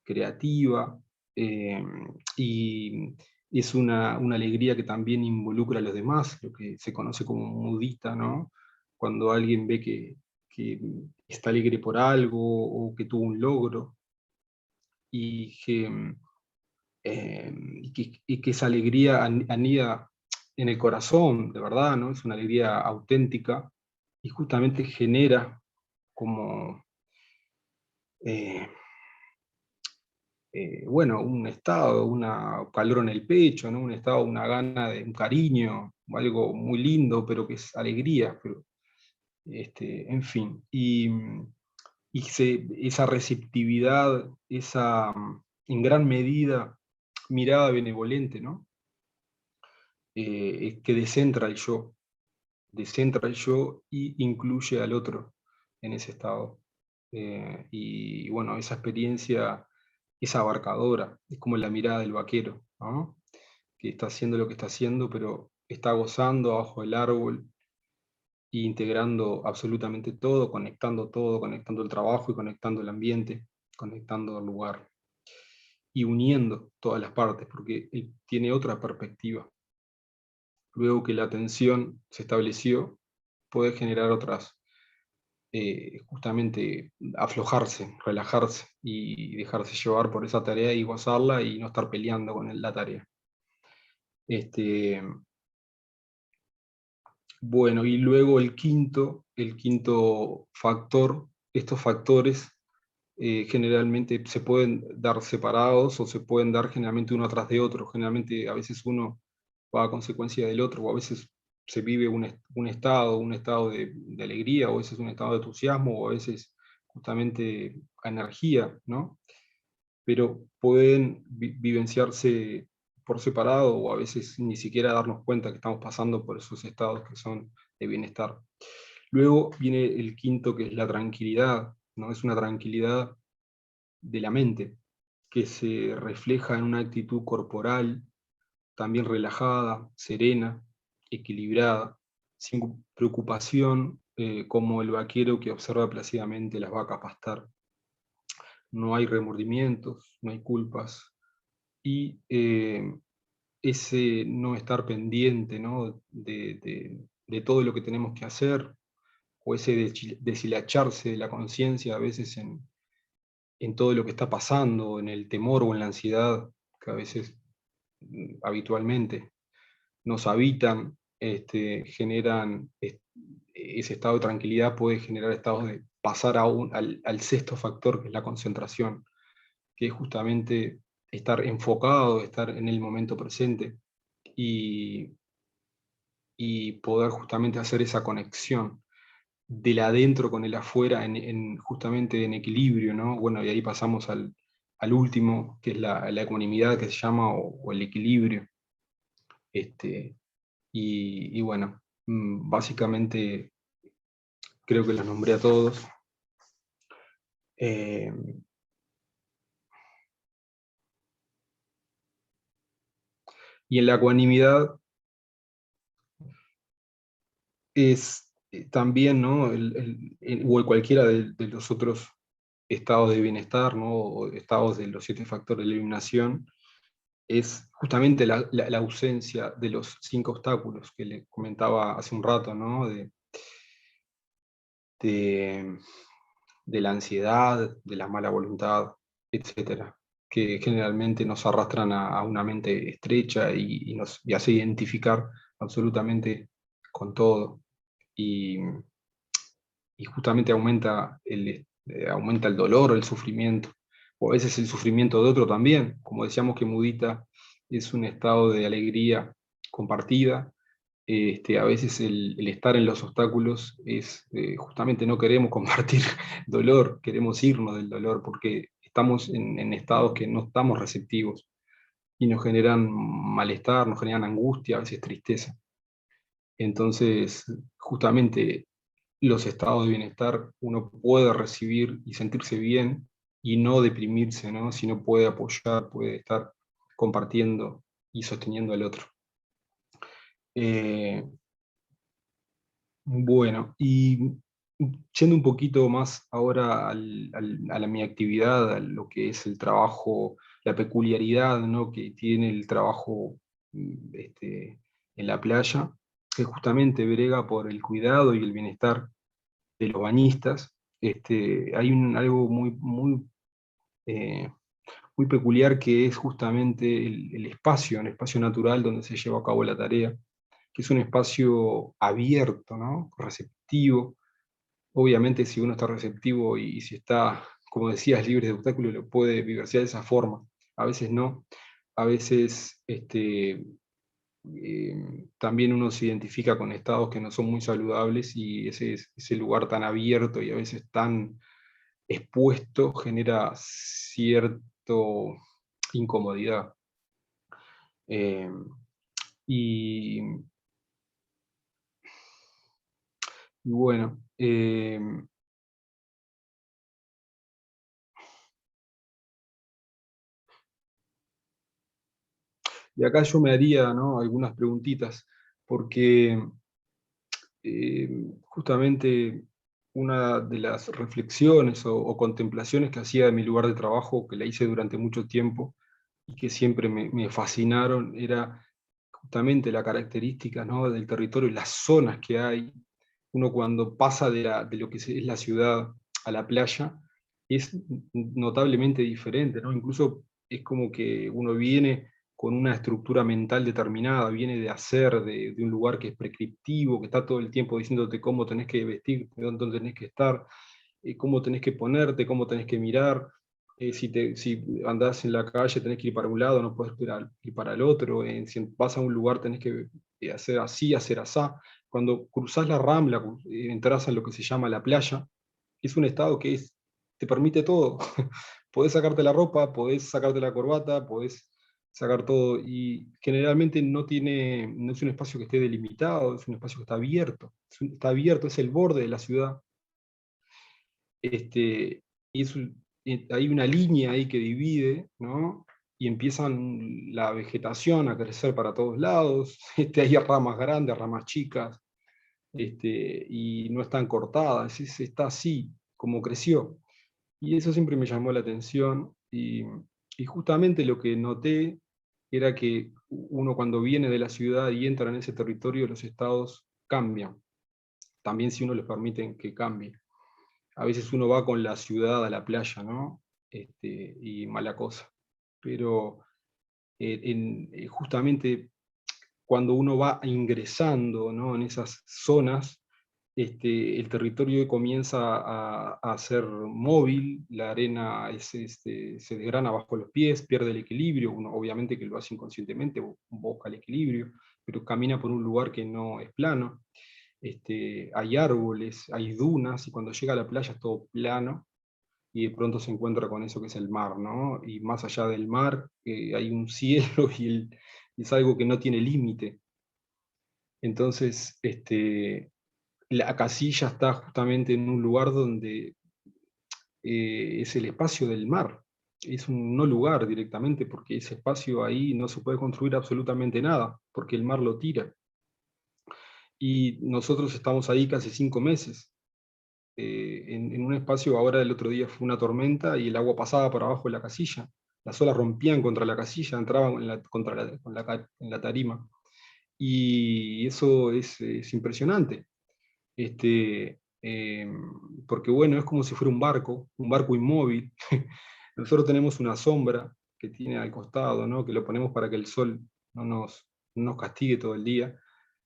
A: creativa, y es una alegría que también involucra a los demás, lo que se conoce como mudita, ¿no? Cuando alguien ve que está alegre por algo o que tuvo un logro, y que esa alegría anida en el corazón, de verdad, ¿no? Es una alegría auténtica y justamente genera como, eh, bueno, un estado, una calor en el pecho, ¿no? Un estado, una gana de un cariño, algo muy lindo, pero que es alegría, pero, en fin. Esa receptividad, esa, en gran medida, mirada benevolente, ¿no? Que descentra el yo y incluye al otro en ese estado. Y bueno, esa experiencia es abarcadora, es como la mirada del vaquero, ¿no? Que está haciendo lo que está haciendo, pero está gozando abajo del árbol e integrando absolutamente todo, conectando el trabajo y conectando el ambiente, conectando el lugar y uniendo todas las partes, porque él tiene otra perspectiva. Luego que la atención se estableció, puede generar otras, justamente aflojarse, relajarse y dejarse llevar por esa tarea y gozarla y no estar peleando con la tarea. Este, bueno, y luego el quinto factor, estos factores generalmente se pueden dar separados o se pueden dar generalmente uno atrás de otro. Generalmente a veces uno va a consecuencia del otro, o a veces se vive un estado de alegría, o a veces un estado de entusiasmo, o a veces justamente energía, ¿no? Pero pueden vivenciarse por separado, o a veces ni siquiera darnos cuenta que estamos pasando por esos estados que son de bienestar. Luego viene el quinto, que es la tranquilidad, ¿no? Es una tranquilidad de la mente, que se refleja en una actitud corporal también relajada, serena, equilibrada, sin preocupación, como el vaquero que observa plácidamente las vacas pastar. No hay remordimientos, no hay culpas, y ese no estar pendiente, ¿no?, de todo lo que tenemos que hacer, o ese deshilacharse de la conciencia a veces en todo lo que está pasando, en el temor o en la ansiedad que a veces habitualmente nos habitan, generan ese estado de tranquilidad, puede generar estados de pasar al sexto factor, que es la concentración, que es justamente estar enfocado, estar en el momento presente y, y poder justamente hacer esa conexión del adentro con el afuera, justamente en equilibrio, ¿no? Bueno, y ahí pasamos al último, que es la ecuanimidad, que se llama, o el equilibrio. Y bueno, básicamente creo que los nombré a todos. Eh, y en la ecuanimidad es también, ¿no?, o en cualquiera de los otros estados de bienestar, ¿no?, o estados de los 7 factores de la iluminación, es justamente la ausencia de los 5 obstáculos que le comentaba hace un rato, ¿no?, de, de la ansiedad, de la mala voluntad, etcétera, que generalmente nos arrastran a una mente estrecha y nos hace identificar absolutamente con todo. Y, y justamente aumenta el dolor o el sufrimiento, o a veces el sufrimiento de otro también. Como decíamos que mudita es un estado de alegría compartida, a veces el estar en los obstáculos es justamente no queremos compartir dolor, queremos irnos del dolor porque estamos en estados que no estamos receptivos y nos generan malestar, nos generan angustia, a veces tristeza. Entonces, justamente los estados de bienestar uno puede recibir y sentirse bien y no deprimirse, ¿no? Sino puede apoyar, puede estar compartiendo y sosteniendo al otro. Eh, bueno, y yendo un poquito más ahora a mi actividad, a lo que es el trabajo, la peculiaridad, ¿no?, que tiene el trabajo en la playa, que justamente brega por el cuidado y el bienestar de los bañistas. Hay algo eh, muy peculiar que es justamente el espacio natural donde se lleva a cabo la tarea, que es un espacio abierto, ¿no?, receptivo. Obviamente si uno está receptivo y si está, como decías, libre de obstáculos, lo puede vivenciar de esa forma. A veces no. A veces también uno se identifica con estados que no son muy saludables y ese lugar tan abierto y a veces tan expuesto genera cierto incomodidad. Eh, y, y bueno, y acá yo me haría, ¿no?, algunas preguntitas, porque justamente una de las reflexiones o contemplaciones que hacía de mi lugar de trabajo, que la hice durante mucho tiempo y que siempre me fascinaron, era justamente la característica, ¿no?, del territorio y las zonas que hay. Uno cuando pasa de lo que es la ciudad a la playa, es notablemente diferente, ¿no? Incluso es como que uno viene con una estructura mental determinada, viene de hacer, de un lugar que es prescriptivo, que está todo el tiempo diciéndote cómo tenés que vestir, dónde tenés que estar, cómo tenés que ponerte, cómo tenés que mirar. Si andás en la calle tenés que ir para un lado, no puedes ir para el otro. Si vas a un lugar tenés que hacer así, hacer asá. Cuando cruzás la Rambla, entras en lo que se llama la playa, es un estado que te permite todo. Podés sacarte la ropa, podés sacarte la corbata, podés sacar todo. Y generalmente no es un espacio que esté delimitado, es un espacio que está abierto. Está abierto, es el borde de la ciudad. Y hay una línea ahí que divide, ¿no? Y empiezan la vegetación a crecer para todos lados. Hay ramas grandes, ramas chicas, y no están cortadas, está así, como creció. Y eso siempre me llamó la atención, y justamente lo que noté era que uno cuando viene de la ciudad y entra en ese territorio, los estados cambian, también si uno les permite que cambie. A veces uno va con la ciudad a la playa, ¿no? Y mala cosa. Pero justamente cuando uno va ingresando, ¿no?, en esas zonas, el territorio comienza a ser móvil, la arena se desgrana bajo los pies, pierde el equilibrio. Uno obviamente que lo hace inconscientemente, busca el equilibrio, pero camina por un lugar que no es plano. Hay árboles, hay dunas, y cuando llega a la playa es todo plano, y de pronto se encuentra con eso que es el mar, ¿no? Y más allá del mar hay un cielo y es algo que no tiene límite. Entonces, la casilla está justamente en un lugar donde es el espacio del mar. Es un no lugar directamente, porque ese espacio ahí no se puede construir absolutamente nada, porque el mar lo tira. Y nosotros estamos ahí casi 5 meses, en un espacio. Ahora el otro día fue una tormenta y el agua pasaba por abajo de la casilla. Las olas rompían contra la casilla, entraban en la tarima. Y eso es impresionante. Porque bueno, es como si fuera un barco inmóvil. Nosotros tenemos una sombra que tiene al costado, ¿no?, que lo ponemos para que el sol no nos castigue todo el día,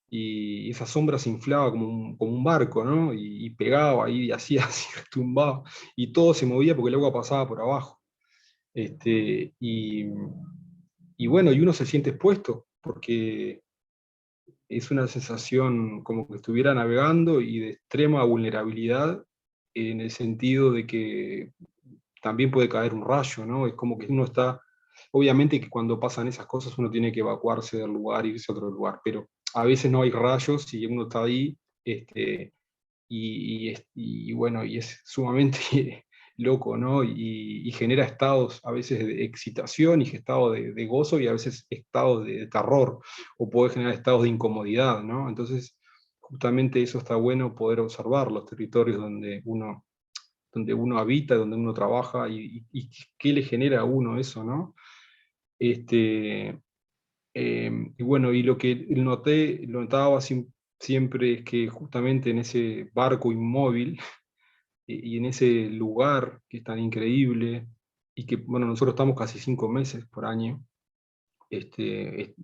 A: y esa sombra se inflaba como un barco, ¿no? Y pegaba y hacía así, retumbaba, y todo se movía porque el agua pasaba por abajo. Este, y bueno, y uno se siente expuesto, porque es una sensación como que estuviera navegando y de extrema vulnerabilidad, en el sentido de que también puede caer un rayo, ¿no? Es como que uno está, obviamente que cuando pasan esas cosas uno tiene que evacuarse del lugar, irse a otro lugar, pero a veces no hay rayos y uno está ahí, y bueno, y es sumamente loco, ¿no? Y genera estados a veces de excitación y estados de gozo y a veces estados de terror, o puede generar estados de incomodidad, ¿no? Entonces, justamente eso está bueno poder observar los territorios donde uno habita, donde uno trabaja y qué le genera a uno eso, ¿no? Este, y bueno, y lo que notaba siempre es que justamente en ese barco inmóvil y en ese lugar que es tan increíble, y que, bueno, nosotros estamos casi 5 meses por año, este,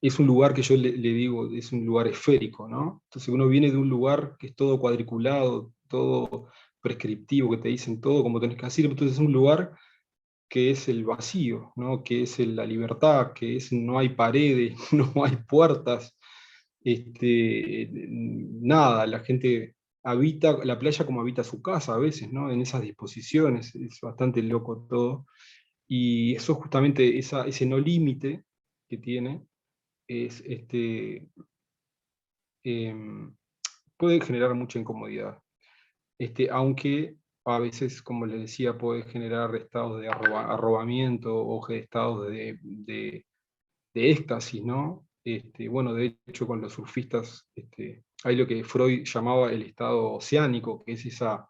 A: es un lugar que yo le digo, es un lugar esférico, ¿no? Entonces uno viene de un lugar que es todo cuadriculado, todo prescriptivo, que te dicen todo como tenés que hacer, entonces es un lugar que es el vacío, ¿no? Que es la libertad, que es no hay paredes, no hay puertas, nada, la gente habita la playa como habita su casa a veces, ¿no? En esas disposiciones, es bastante loco todo. Y eso justamente, ese no límite que tiene, es, em, puede generar mucha incomodidad. Aunque a veces, como les decía, puede generar estados de arrobamiento o estados de éxtasis, ¿no? Bueno, de hecho, con los surfistas hay lo que Freud llamaba el estado oceánico, que es esa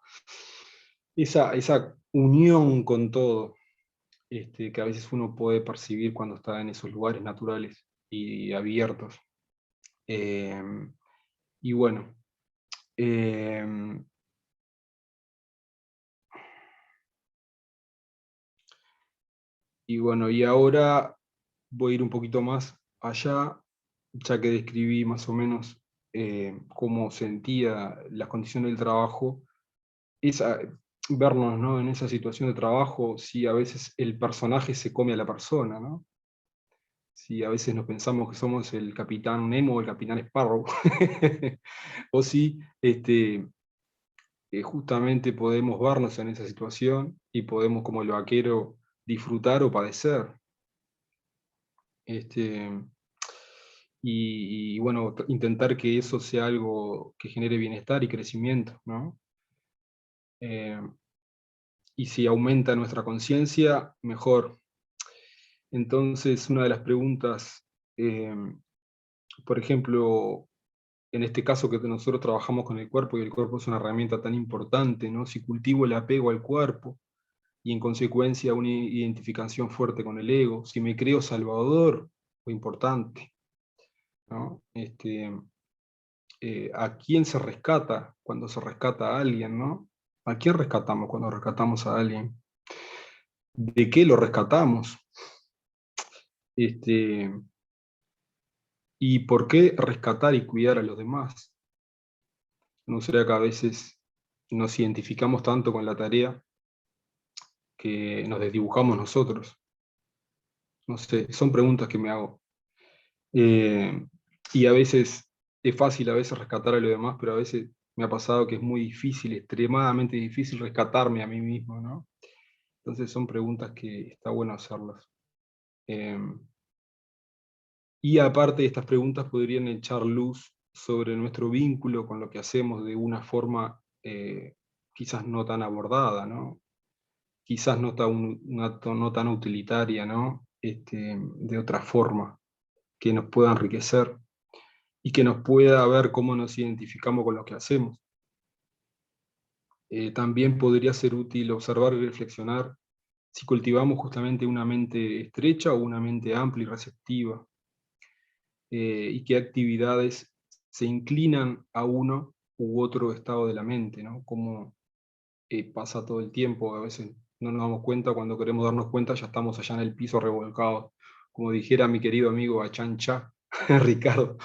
A: unión con todo, que a veces uno puede percibir cuando está en esos lugares naturales y abiertos. Em, y bueno, em, y ahora voy a ir un poquito más allá, ya que describí más o menos cómo sentía las condiciones del trabajo, vernos, ¿no? En esa situación de trabajo, si a veces el personaje se come a la persona, ¿no? Si a veces nos pensamos que somos el capitán Nemo o el capitán Sparrow, o si justamente podemos vernos en esa situación y podemos, como el vaquero, disfrutar o padecer. Este, y bueno, intentar que eso sea algo que genere bienestar y crecimiento, ¿no? Eh, y si aumenta nuestra conciencia, mejor. Entonces, una de las preguntas, eh, por ejemplo, en este caso que nosotros trabajamos con el cuerpo, y el cuerpo es una herramienta tan importante, ¿no? Si cultivo el apego al cuerpo, y en consecuencia una identificación fuerte con el ego, si me creo salvador o importante, ¿no? ¿A quién se rescata cuando se rescata a alguien, ¿no? ¿A quién rescatamos cuando rescatamos a alguien? ¿De qué lo rescatamos? Este, ¿Y por qué rescatar y cuidar a los demás? ¿No será que a veces nos identificamos tanto con la tarea que nos desdibujamos nosotros? No sé, son preguntas que me hago. Eh, y a veces es fácil a veces rescatar a los demás, pero a veces me ha pasado que es muy difícil, extremadamente difícil rescatarme a mí mismo, ¿no? Entonces son preguntas que está bueno hacerlas. Eh, y aparte de estas preguntas podrían echar luz sobre nuestro vínculo con lo que hacemos de una forma quizás no tan abordada, ¿no? Quizás no tan utilitaria, ¿no? De otra forma, que nos pueda enriquecer y que nos pueda ver cómo nos identificamos con lo que hacemos. También podría ser útil observar y reflexionar si cultivamos justamente una mente estrecha o una mente amplia y receptiva, y qué actividades se inclinan a uno u otro estado de la mente, ¿no? Cómo pasa todo el tiempo, a veces no nos damos cuenta, cuando queremos darnos cuenta ya estamos allá en el piso revolcados, como dijera mi querido amigo Achan Cha, Ricardo.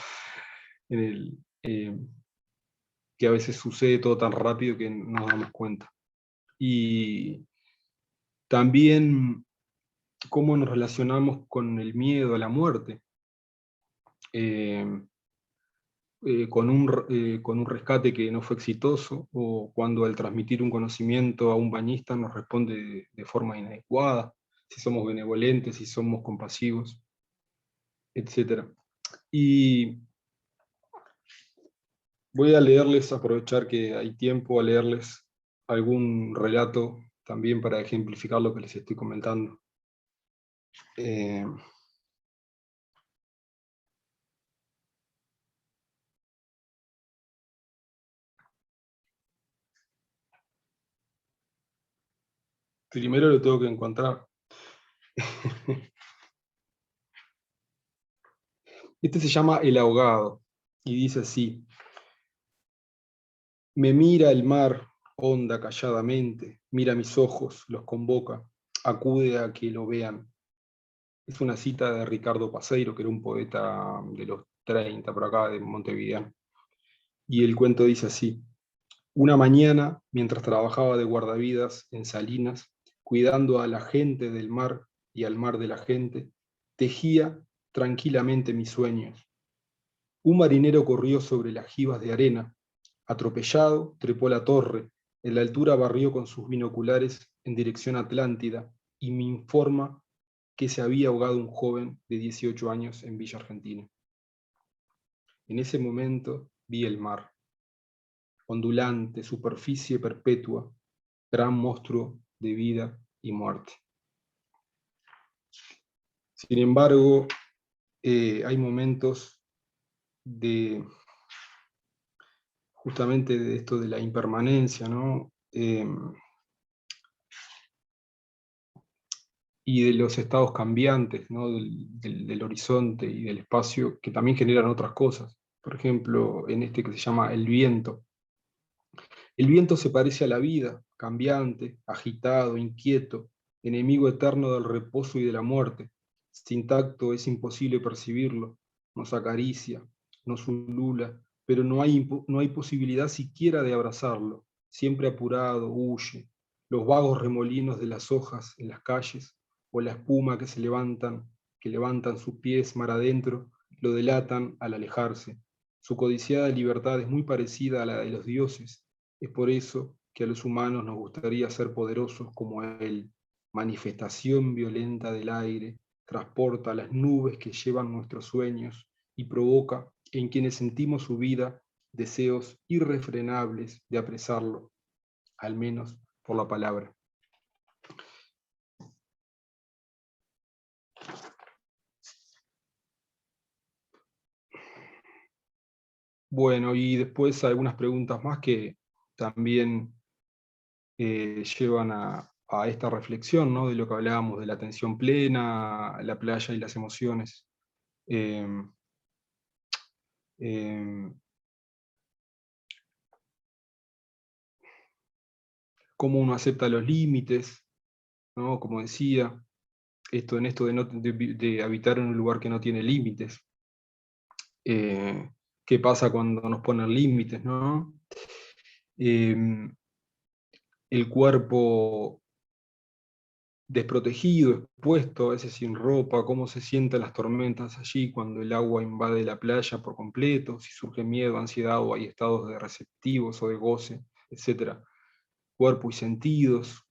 A: en el, que a veces sucede todo tan rápido que no nos damos cuenta. Y también cómo nos relacionamos con el miedo a la muerte, con un rescate que no fue exitoso, o cuando al transmitir un conocimiento a un bañista nos responde de forma inadecuada, si somos benevolentes, si somos compasivos, etc. Y voy a leerles, aprovechar que hay tiempo, a leerles algún relato también para ejemplificar lo que les estoy comentando. Primero lo tengo que encontrar. Este se llama El ahogado, y dice así: me mira el mar, honda calladamente, mira mis ojos, los convoca, acude a que lo vean. Es una cita de Ricardo Paseiro, que era un poeta de los 30 por acá, de Montevideo. Y el cuento dice así: una mañana, mientras trabajaba de guardavidas en Salinas, cuidando a la gente del mar y al mar de la gente, tejía tranquilamente mis sueños. Un marinero corrió sobre las jibas de arena. Atropellado, trepó la torre. En la altura barrió con sus binoculares en dirección Atlántida y me informa que se había ahogado un joven de 18 años en Villa Argentina. En ese momento vi el mar, ondulante, superficie perpetua, gran monstruo de vida y muerte. Sin embargo, hay momentos de justamente de esto de la impermanencia, ¿no? Y de los estados cambiantes, ¿no? del horizonte y del espacio, que también generan otras cosas. Por ejemplo, en este que se llama el viento. El viento se parece a la vida, cambiante, agitado, inquieto, enemigo eterno del reposo y de la muerte. Sin tacto es imposible percibirlo, nos acaricia, nos ulula, pero no hay posibilidad siquiera de abrazarlo. Siempre apurado, huye. Los vagos remolinos de las hojas en las calles, o la espuma que levantan sus pies mar adentro, lo delatan al alejarse. Su codiciada libertad es muy parecida a la de los dioses. Es por eso que a los humanos nos gustaría ser poderosos como él. Manifestación violenta del aire, transporta las nubes que llevan nuestros sueños y provoca en quienes sentimos su vida deseos irrefrenables de apresarlo, al menos por la palabra. Bueno, y después algunas preguntas más que también llevan a esta reflexión, ¿no? De lo que hablábamos de la atención plena, la playa y las emociones. Eh, eh, Cómo uno acepta los límites, ¿no? Como decía, en esto de habitar en un lugar que no tiene límites. ¿Qué pasa cuando nos ponen límites, ¿no? El cuerpo desprotegido, expuesto, a veces sin ropa, cómo se sienten las tormentas allí cuando el agua invade la playa por completo, si surge miedo, ansiedad o hay estados de receptivos o de goce, etc. Cuerpo y sentidos,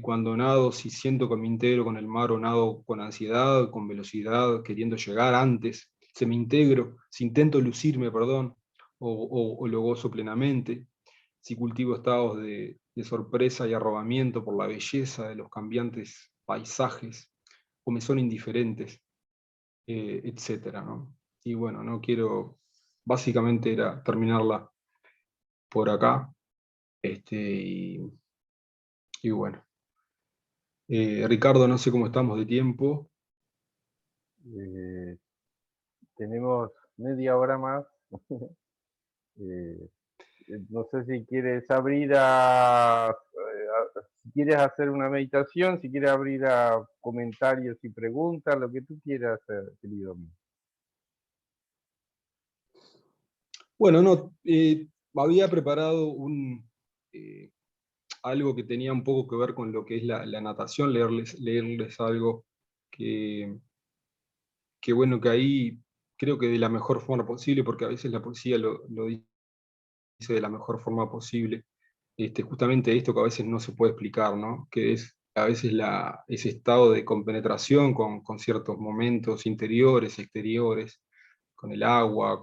A: cuando nado, si siento que me integro con el mar o nado con ansiedad, con velocidad, queriendo llegar antes, se me integro, si intento lucirme, perdón, o lo gozo plenamente, si cultivo estados de sorpresa y arrobamiento por la belleza de los cambiantes paisajes, o me son indiferentes, etc. ¿no? Y bueno, no quiero, básicamente era terminarla por acá, y bueno. Ricardo, no sé cómo estamos de tiempo.
B: Tenemos media hora más. No sé si quieres abrir si quieres hacer una meditación, si quieres abrir a comentarios y preguntas, lo que tú quieras hacer, querido mío.
A: Bueno, no, había preparado algo que tenía un poco que ver con lo que es la natación, leerles algo que, bueno, que ahí creo que de la mejor forma posible, porque a veces la poesía lo dice de la mejor forma posible, justamente esto que a veces no se puede explicar, ¿no? Que es a veces ese estado de compenetración con ciertos momentos interiores, exteriores, con el agua,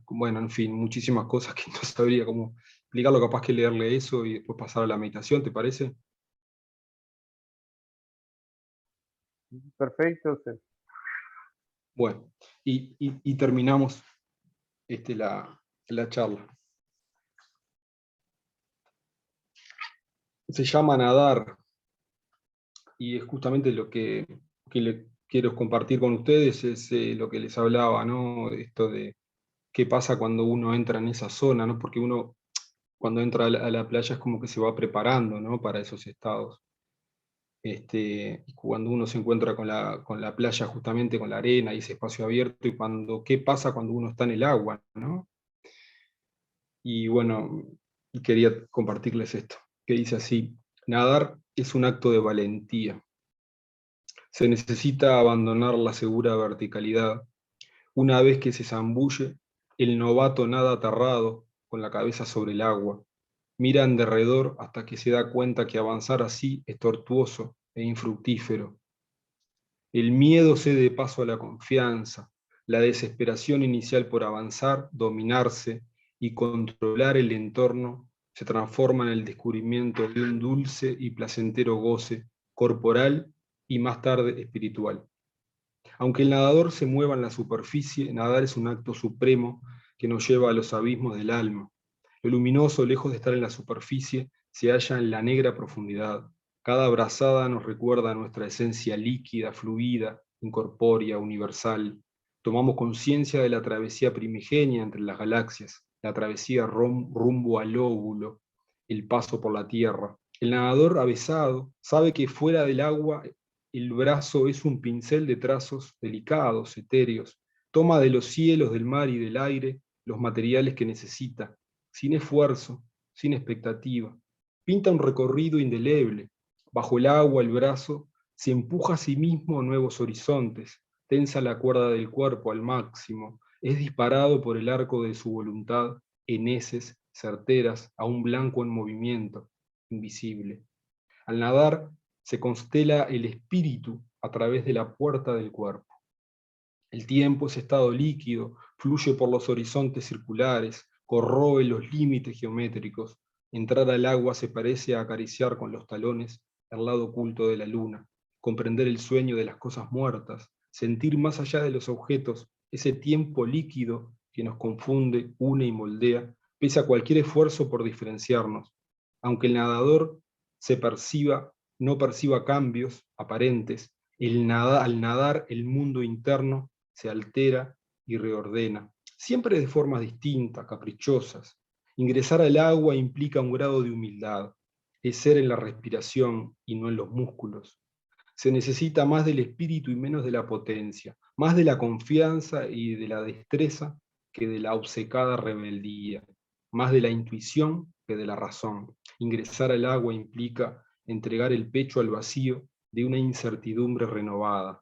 A: bueno, en fin, muchísimas cosas que no sabría cómo explicarlo, capaz que leerle eso y después pasar a la meditación, ¿te parece?
B: Perfecto.
A: Bueno, y terminamos la charla. Se llama Nadar, y es justamente lo que le quiero compartir con ustedes, es lo que les hablaba, ¿no? Esto de qué pasa cuando uno entra en esa zona, ¿no? Porque uno cuando entra a la playa es como que se va preparando, ¿no? Para esos estados. Y cuando uno se encuentra con la playa, justamente con la arena y ese espacio abierto, y qué pasa cuando uno está en el agua, ¿no? Y bueno, quería compartirles esto, que dice así: nadar es un acto de valentía. Se necesita abandonar la segura verticalidad. Una vez que se zambulle, el novato nada aterrado, con la cabeza sobre el agua. Mira en derredor hasta que se da cuenta que avanzar así es tortuoso e infructífero. El miedo cede paso a la confianza, la desesperación inicial por avanzar, dominarse y controlar el entorno se transforma en el descubrimiento de un dulce y placentero goce corporal y más tarde espiritual. Aunque el nadador se mueva en la superficie, nadar es un acto supremo que nos lleva a los abismos del alma. Lo luminoso, lejos de estar en la superficie, se halla en la negra profundidad. Cada brazada nos recuerda nuestra esencia líquida, fluida, incorpórea, universal. Tomamos conciencia de la travesía primigenia entre las galaxias, la travesía rumbo al óvulo, el paso por la Tierra. El nadador avesado sabe que fuera del agua el brazo es un pincel de trazos delicados, etéreos. Toma de los cielos, del mar y del aire los materiales que necesita, sin esfuerzo, sin expectativa. Pinta un recorrido indeleble. Bajo el agua, el brazo se empuja a sí mismo a nuevos horizontes, tensa la cuerda del cuerpo al máximo, es disparado por el arco de su voluntad en heces certeras a un blanco en movimiento, invisible. Al nadar se constela el espíritu a través de la puerta del cuerpo. El tiempo es estado líquido, fluye por los horizontes circulares, corroe los límites geométricos. Entrar al agua se parece a acariciar con los talones el lado oculto de la luna, comprender el sueño de las cosas muertas, sentir más allá de los objetos ese tiempo líquido que nos confunde, une y moldea, pese a cualquier esfuerzo por diferenciarnos. Aunque el nadador no perciba cambios aparentes, al nadar el mundo interno se altera y reordena, siempre de formas distintas, caprichosas. Ingresar al agua implica un grado de humildad, es ser en la respiración y no en los músculos. Se necesita más del espíritu y menos de la potencia, más de la confianza y de la destreza que de la obcecada rebeldía, más de la intuición que de la razón. Ingresar al agua implica entregar el pecho al vacío de una incertidumbre renovada.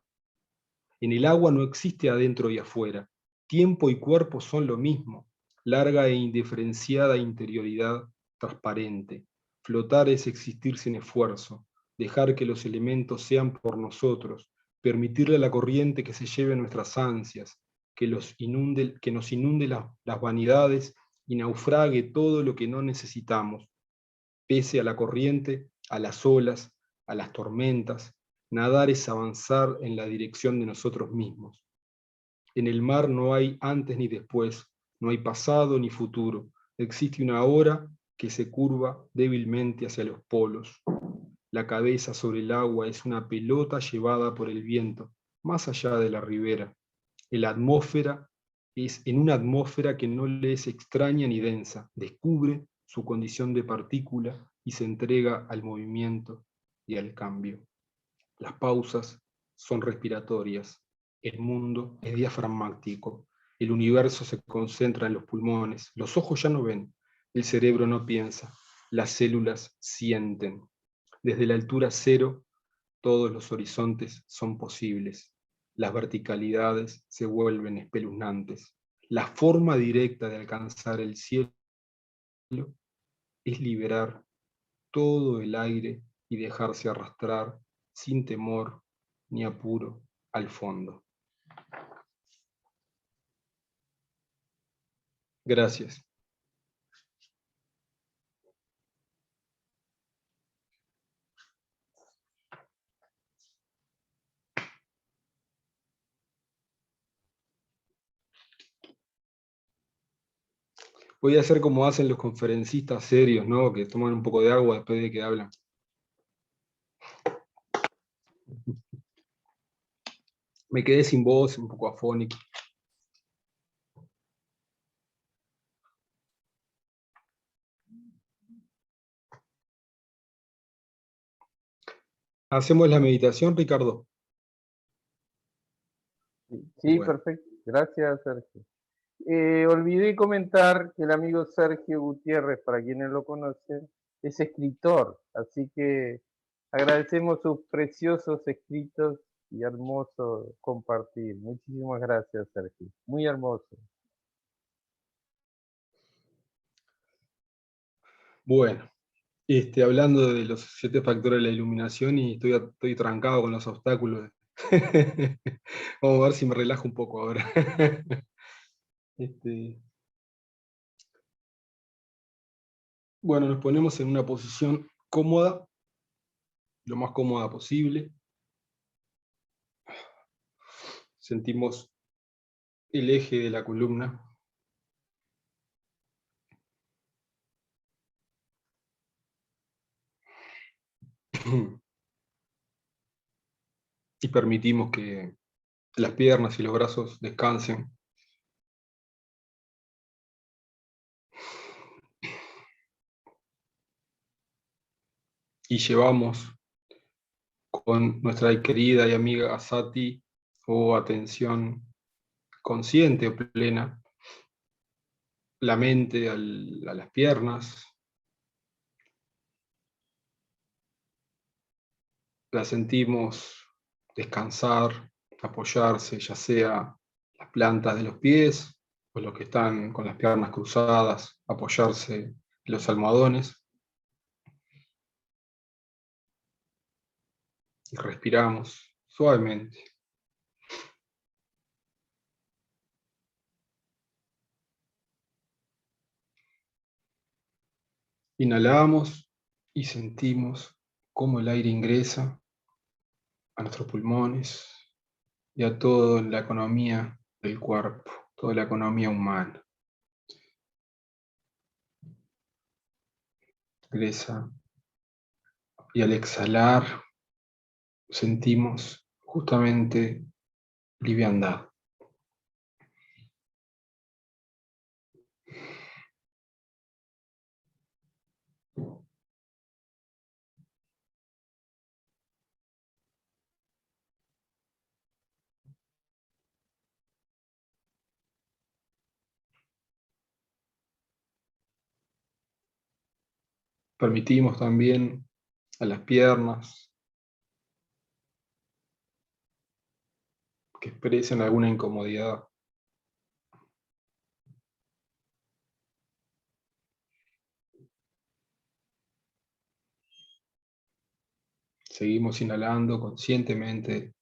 A: En el agua no existe adentro y afuera. Tiempo y cuerpo son lo mismo. Larga e indiferenciada interioridad transparente. Flotar es existir sin esfuerzo. Dejar que los elementos sean por nosotros. Permitirle a la corriente que se lleve nuestras ansias. Que nos inunde las vanidades y naufrague todo lo que no necesitamos. Pese a la corriente, a las olas, a las tormentas, nadar es avanzar en la dirección de nosotros mismos. En el mar no hay antes ni después, no hay pasado ni futuro, existe una hora que se curva débilmente hacia los polos. La cabeza sobre el agua es una pelota llevada por el viento, más allá de la ribera. La atmósfera es en una atmósfera que no le es extraña ni densa, descubre su condición de partícula y se entrega al movimiento y al cambio. Las pausas son respiratorias, el mundo es diafragmático, El universo se concentra en los pulmones, los ojos ya no ven, el cerebro no piensa, las células sienten. Desde la altura cero, todos los horizontes son posibles. Las verticalidades se vuelven espeluznantes. La forma directa de alcanzar el cielo es liberar todo el aire y dejarse arrastrar sin temor ni apuro al fondo. Gracias. Voy a hacer como hacen los conferencistas serios, ¿no? Que toman un poco de agua después de que hablan. Me quedé sin voz, un poco afónico. ¿Hacemos la meditación, Ricardo?
B: Sí,
A: Bueno.
B: perfecto. Gracias, Sergio. Olvidé comentar que el amigo Sergio Gutiérrez, para quienes lo conocen, es escritor, así que agradecemos sus preciosos escritos y hermoso compartir. Muchísimas gracias, Sergio. Muy hermoso.
A: Bueno, hablando de los 7 factores de la iluminación y estoy trancado con los obstáculos. Vamos a ver si me relajo un poco ahora. Bueno, nos ponemos en una posición cómoda, lo más cómoda posible. Sentimos el eje de la columna. Y permitimos que las piernas y los brazos descansen. Y llevamos con nuestra querida y amiga Sati, o atención consciente o plena, la mente a las piernas, la sentimos descansar, apoyarse, ya sea las plantas de los pies o los que están con las piernas cruzadas, apoyarse en los almohadones. Y respiramos suavemente. Inhalamos y sentimos cómo el aire ingresa a nuestros pulmones y a toda la economía del cuerpo, toda la economía humana. Ingresa y al exhalar sentimos justamente liviandad. Permitimos también a las piernas que expresen alguna incomodidad. Seguimos inhalando conscientemente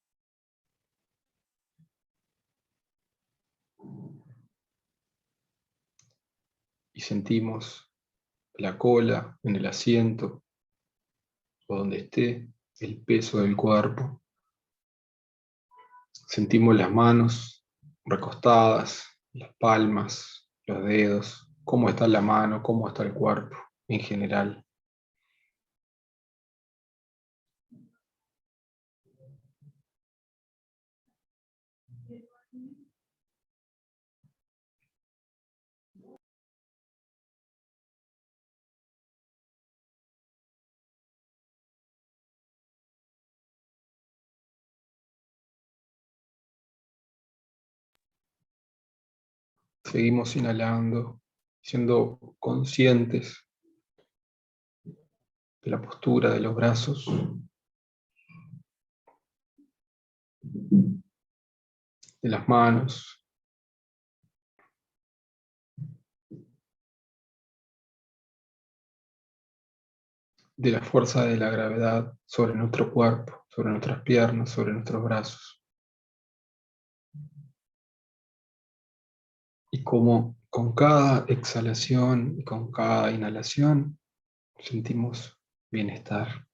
A: y sentimos la cola en el asiento o donde esté el peso del cuerpo. Sentimos las manos recostadas, las palmas, los dedos, cómo está la mano, cómo está el cuerpo en general. Seguimos inhalando, siendo conscientes de la postura de los brazos, de las manos, de la fuerza de la gravedad sobre nuestro cuerpo, sobre nuestras piernas, sobre nuestros brazos. Y como con cada exhalación y con cada inhalación sentimos bienestar.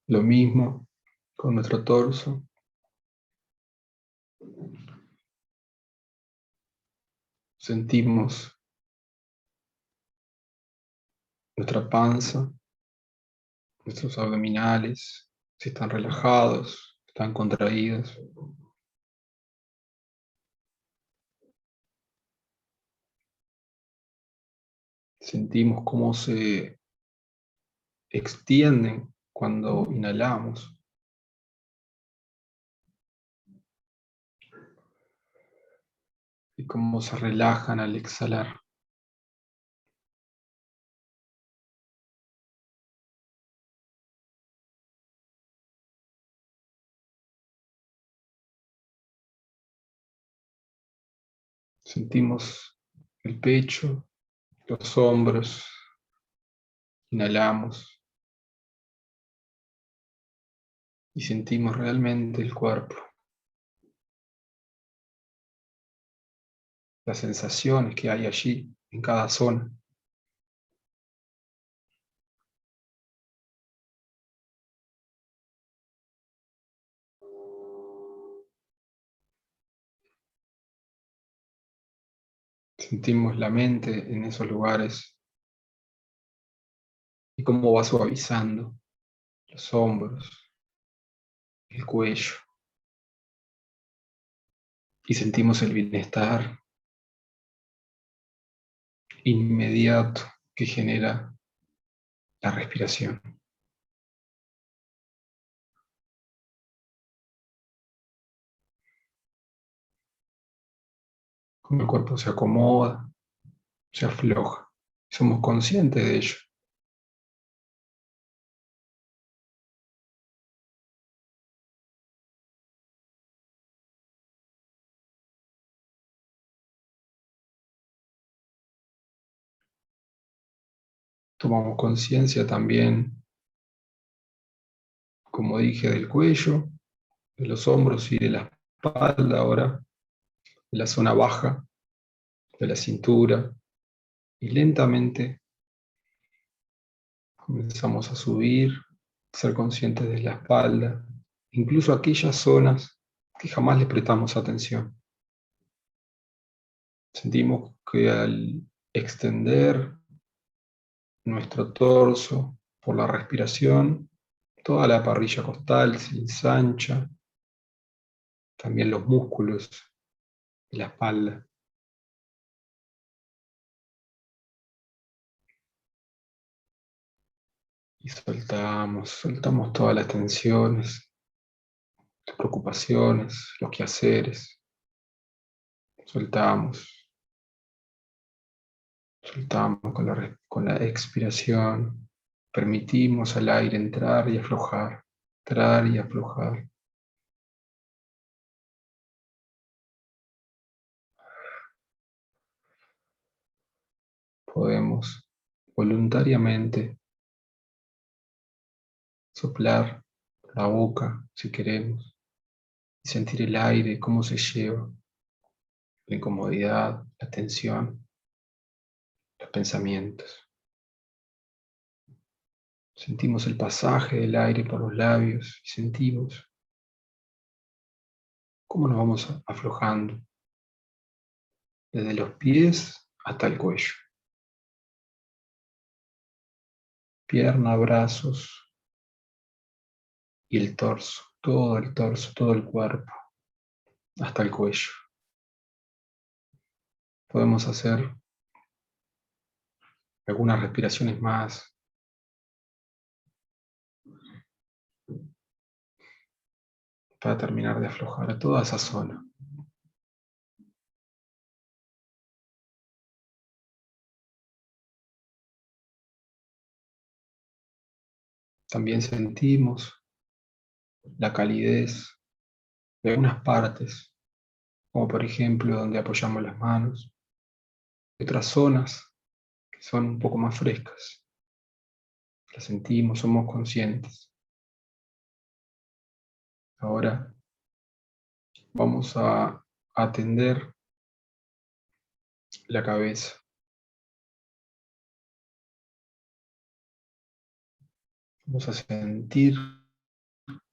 A: Lo mismo con nuestro torso. Sentimos nuestra panza, nuestros abdominales, si están relajados, están contraídos. Sentimos cómo se extienden cuando inhalamos y cómo se relajan al exhalar. Sentimos el pecho, los hombros, inhalamos y sentimos realmente el cuerpo, las sensaciones que hay allí en cada zona. Sentimos la mente en esos lugares y cómo va suavizando los hombros, el cuello, y sentimos el bienestar inmediato que genera la respiración. Como el cuerpo se acomoda, se afloja. Somos conscientes de ello. Tomamos conciencia también, como dije, del cuello, de los hombros y de la espalda ahora, de la zona baja, de la cintura, y lentamente comenzamos a subir, ser conscientes de la espalda, incluso aquellas zonas que jamás le prestamos atención. Sentimos que al extender nuestro torso por la respiración, toda la parrilla costal se ensancha, también los músculos de la espalda. Y soltamos todas las tensiones, las preocupaciones, los quehaceres. Soltamos, soltamos con la expiración. Permitimos al aire entrar y aflojar, entrar y aflojar. Podemos voluntariamente soplar por la boca si queremos y sentir el aire, cómo se lleva, la incomodidad, la tensión, los pensamientos. Sentimos el pasaje del aire por los labios y sentimos cómo nos vamos aflojando desde los pies hasta el cuello. Pierna, brazos y el torso, todo el cuerpo, hasta el cuello. Podemos hacer algunas respiraciones más. Para terminar de aflojar toda esa zona. También sentimos la calidez de algunas partes, como por ejemplo donde apoyamos las manos, y otras zonas que son un poco más frescas. Las sentimos, somos conscientes. Ahora vamos a atender la cabeza. Vamos a sentir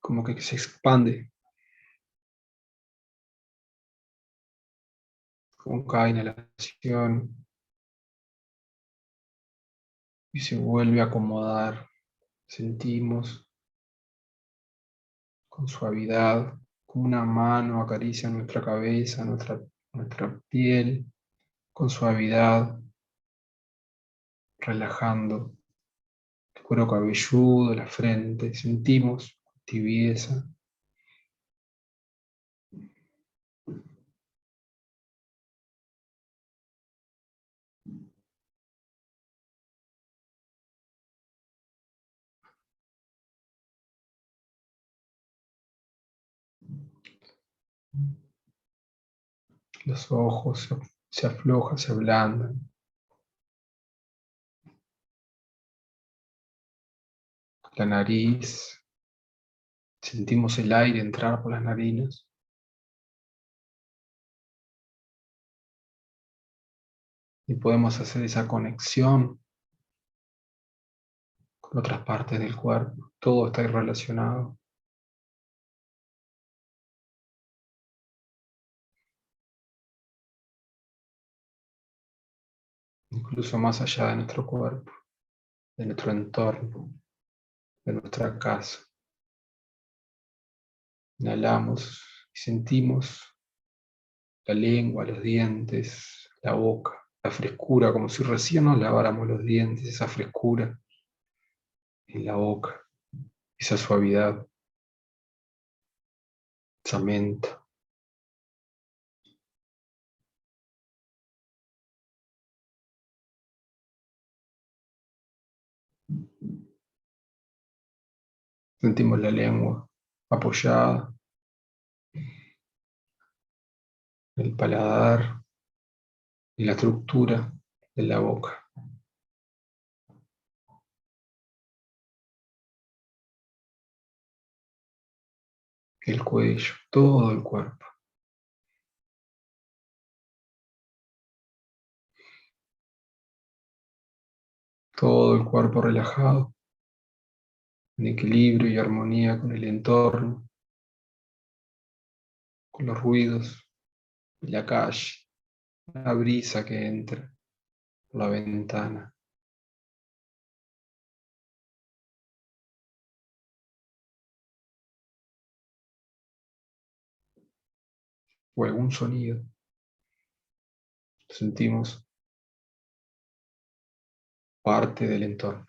A: como que se expande con cada inhalación y se vuelve a acomodar. Sentimos con suavidad, como una mano acaricia nuestra cabeza, nuestra piel, con suavidad, relajando el cuero cabelludo, la frente. Sentimos tibieza. Los ojos se aflojan, se ablandan. La nariz, sentimos el aire entrar por las narinas. Y podemos hacer esa conexión con otras partes del cuerpo. Todo está relacionado. Incluso más allá de nuestro cuerpo, de nuestro entorno, de nuestra casa. Inhalamos y sentimos la lengua, los dientes, la boca, la frescura, como si recién nos laváramos los dientes, esa frescura en la boca, esa suavidad, esa menta. Sentimos la lengua apoyada, el paladar y la estructura de la boca. El cuello, todo el cuerpo. Todo el cuerpo relajado, en equilibrio y armonía con el entorno, con los ruidos de la calle, la brisa que entra por la ventana. O algún sonido. Sentimos parte del entorno.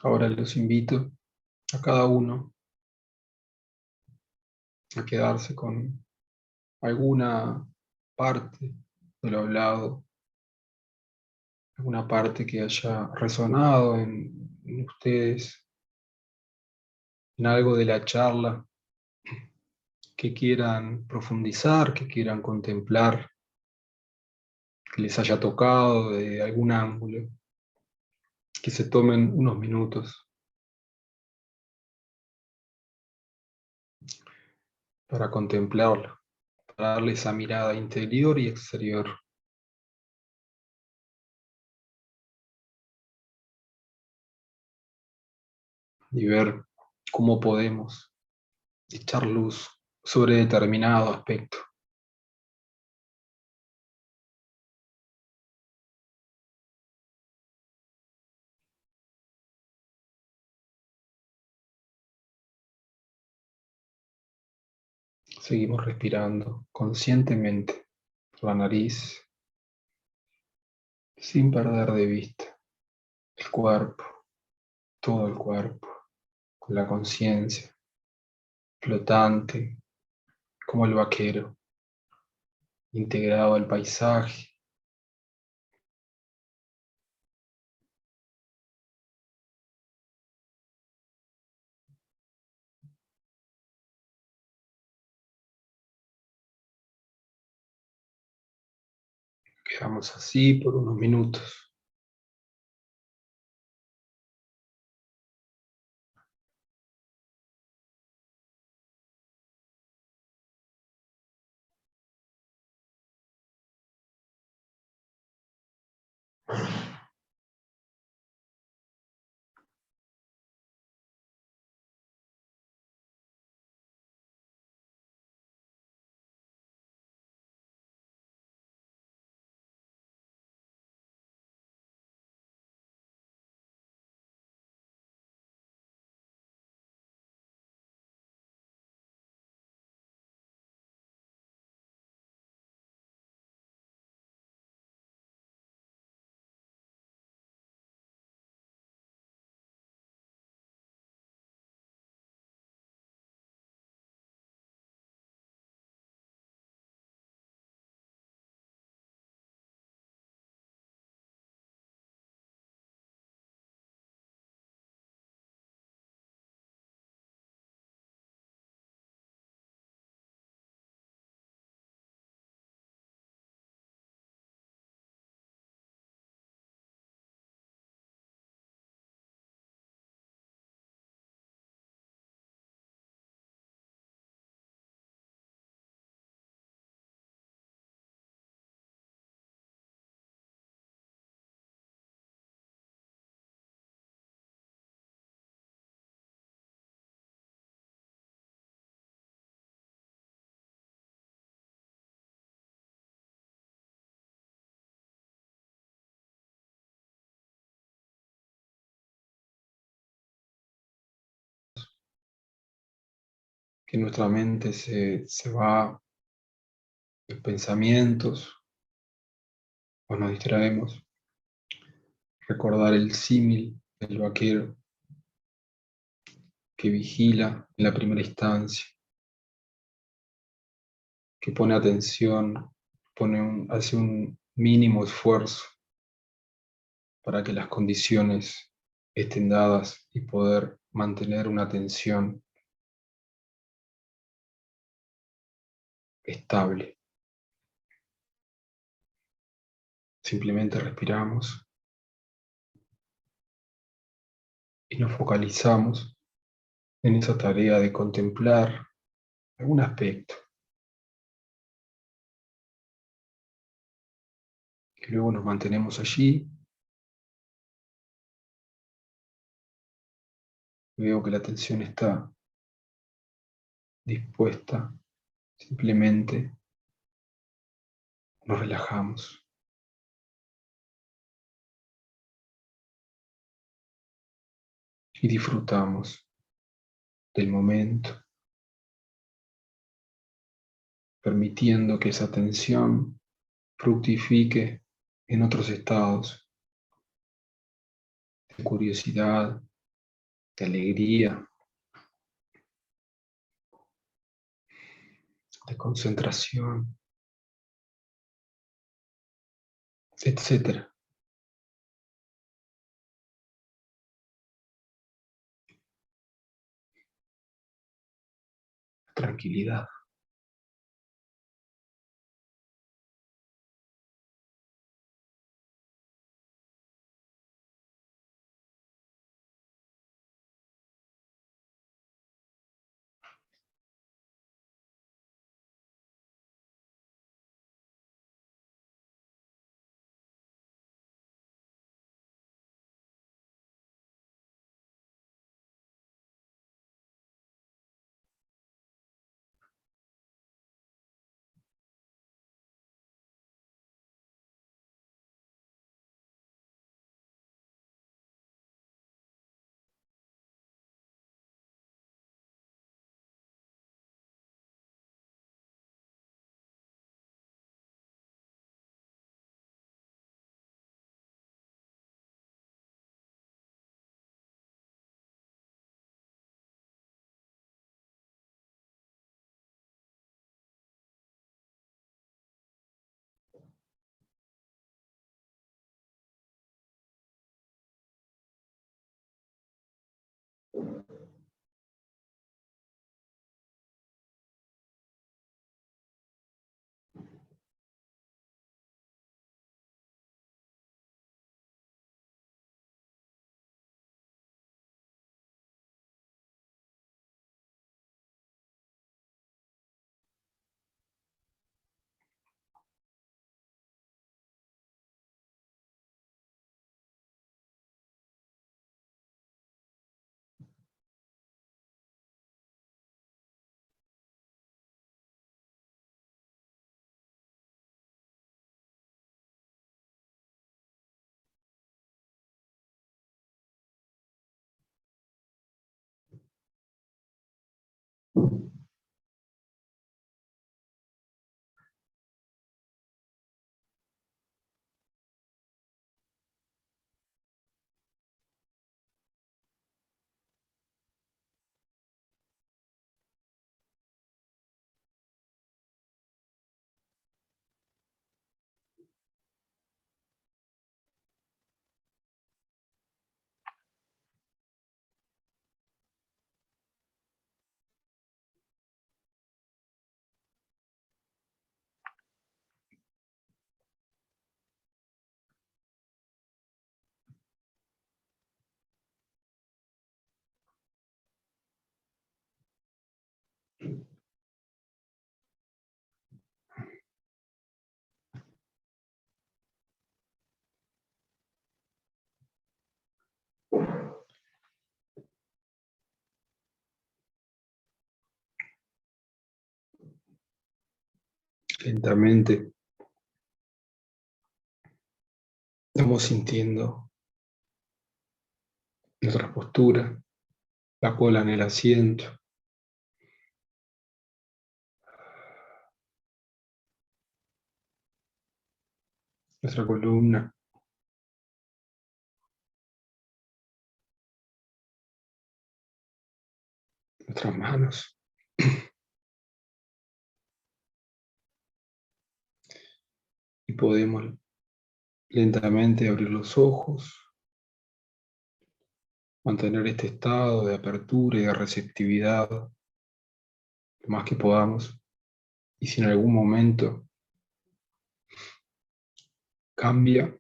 A: Ahora los invito a cada uno a quedarse con alguna parte de lo hablado, alguna parte que haya resonado en en ustedes, en algo de la charla que quieran profundizar, que quieran contemplar, que les haya tocado de algún ángulo, que se tomen unos minutos para contemplarlo, para darle esa mirada interior y exterior. Y ver cómo podemos echar luz sobre determinado aspecto. Seguimos respirando conscientemente por la nariz, sin perder de vista el cuerpo, todo el cuerpo, con la conciencia, flotante, como el vaquero, integrado al paisaje. Quedamos así por unos minutos. Que nuestra mente se va en pensamientos o nos distraemos. Recordar el símil del vaquero que vigila en la primera instancia, que pone atención, hace un mínimo esfuerzo para que las condiciones estén dadas y poder mantener una atención estable. Simplemente respiramos y nos focalizamos en esa tarea de contemplar algún aspecto, y luego nos mantenemos allí. Veo que la atención está dispuesta, simplemente nos relajamos y disfrutamos del momento, permitiendo que esa atención fructifique en otros estados de curiosidad, de alegría, de concentración, etc. tranquilidad. Lentamente vamos sintiendo nuestra postura, la cola en el asiento, nuestra columna, nuestras manos. Y podemos lentamente abrir los ojos, mantener este estado de apertura y de receptividad lo más que podamos. Y si en algún momento cambia,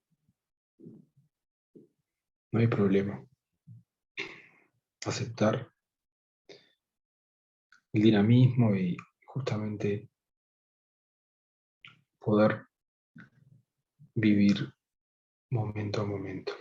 A: no hay problema. Aceptar el dinamismo y justamente poder vivir momento a momento.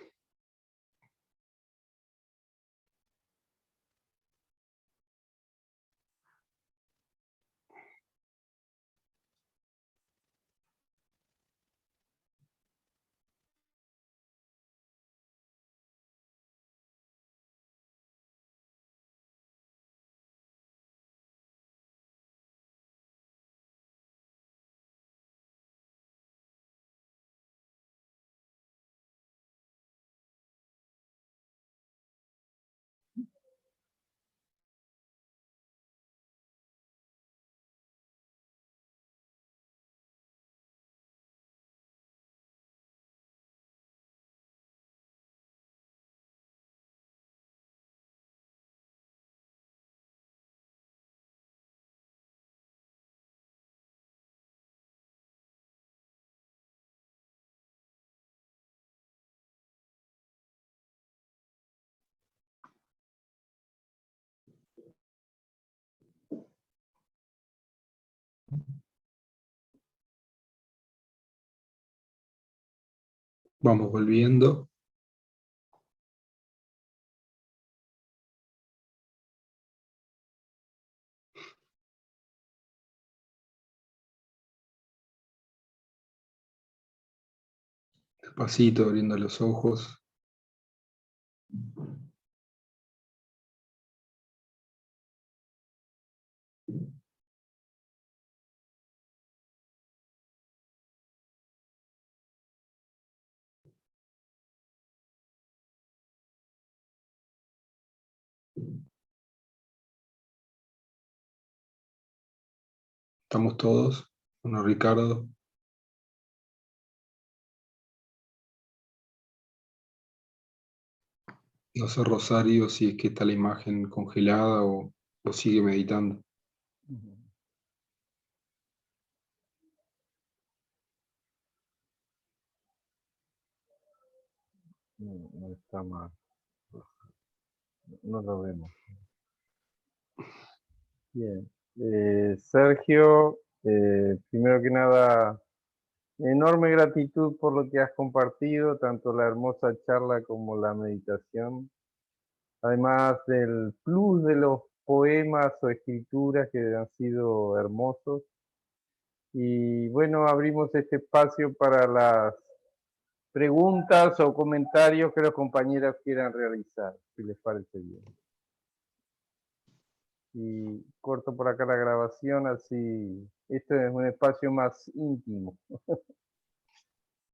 A: Vamos volviendo. Despacito, abriendo los ojos. ¿Estamos todos? Bueno, Ricardo. No sé, Rosario, si es que está la imagen congelada o sigue meditando.
B: No, no está mal. No lo vemos. Bien. Sergio, primero que nada, enorme gratitud por lo que has compartido, tanto la hermosa charla como la meditación. Además del plus de los poemas o escrituras que han sido hermosos. Y bueno, abrimos este espacio para las preguntas o comentarios que los compañeros quieran realizar, si les parece bien. Y corto por acá la grabación, así esto es un espacio más íntimo.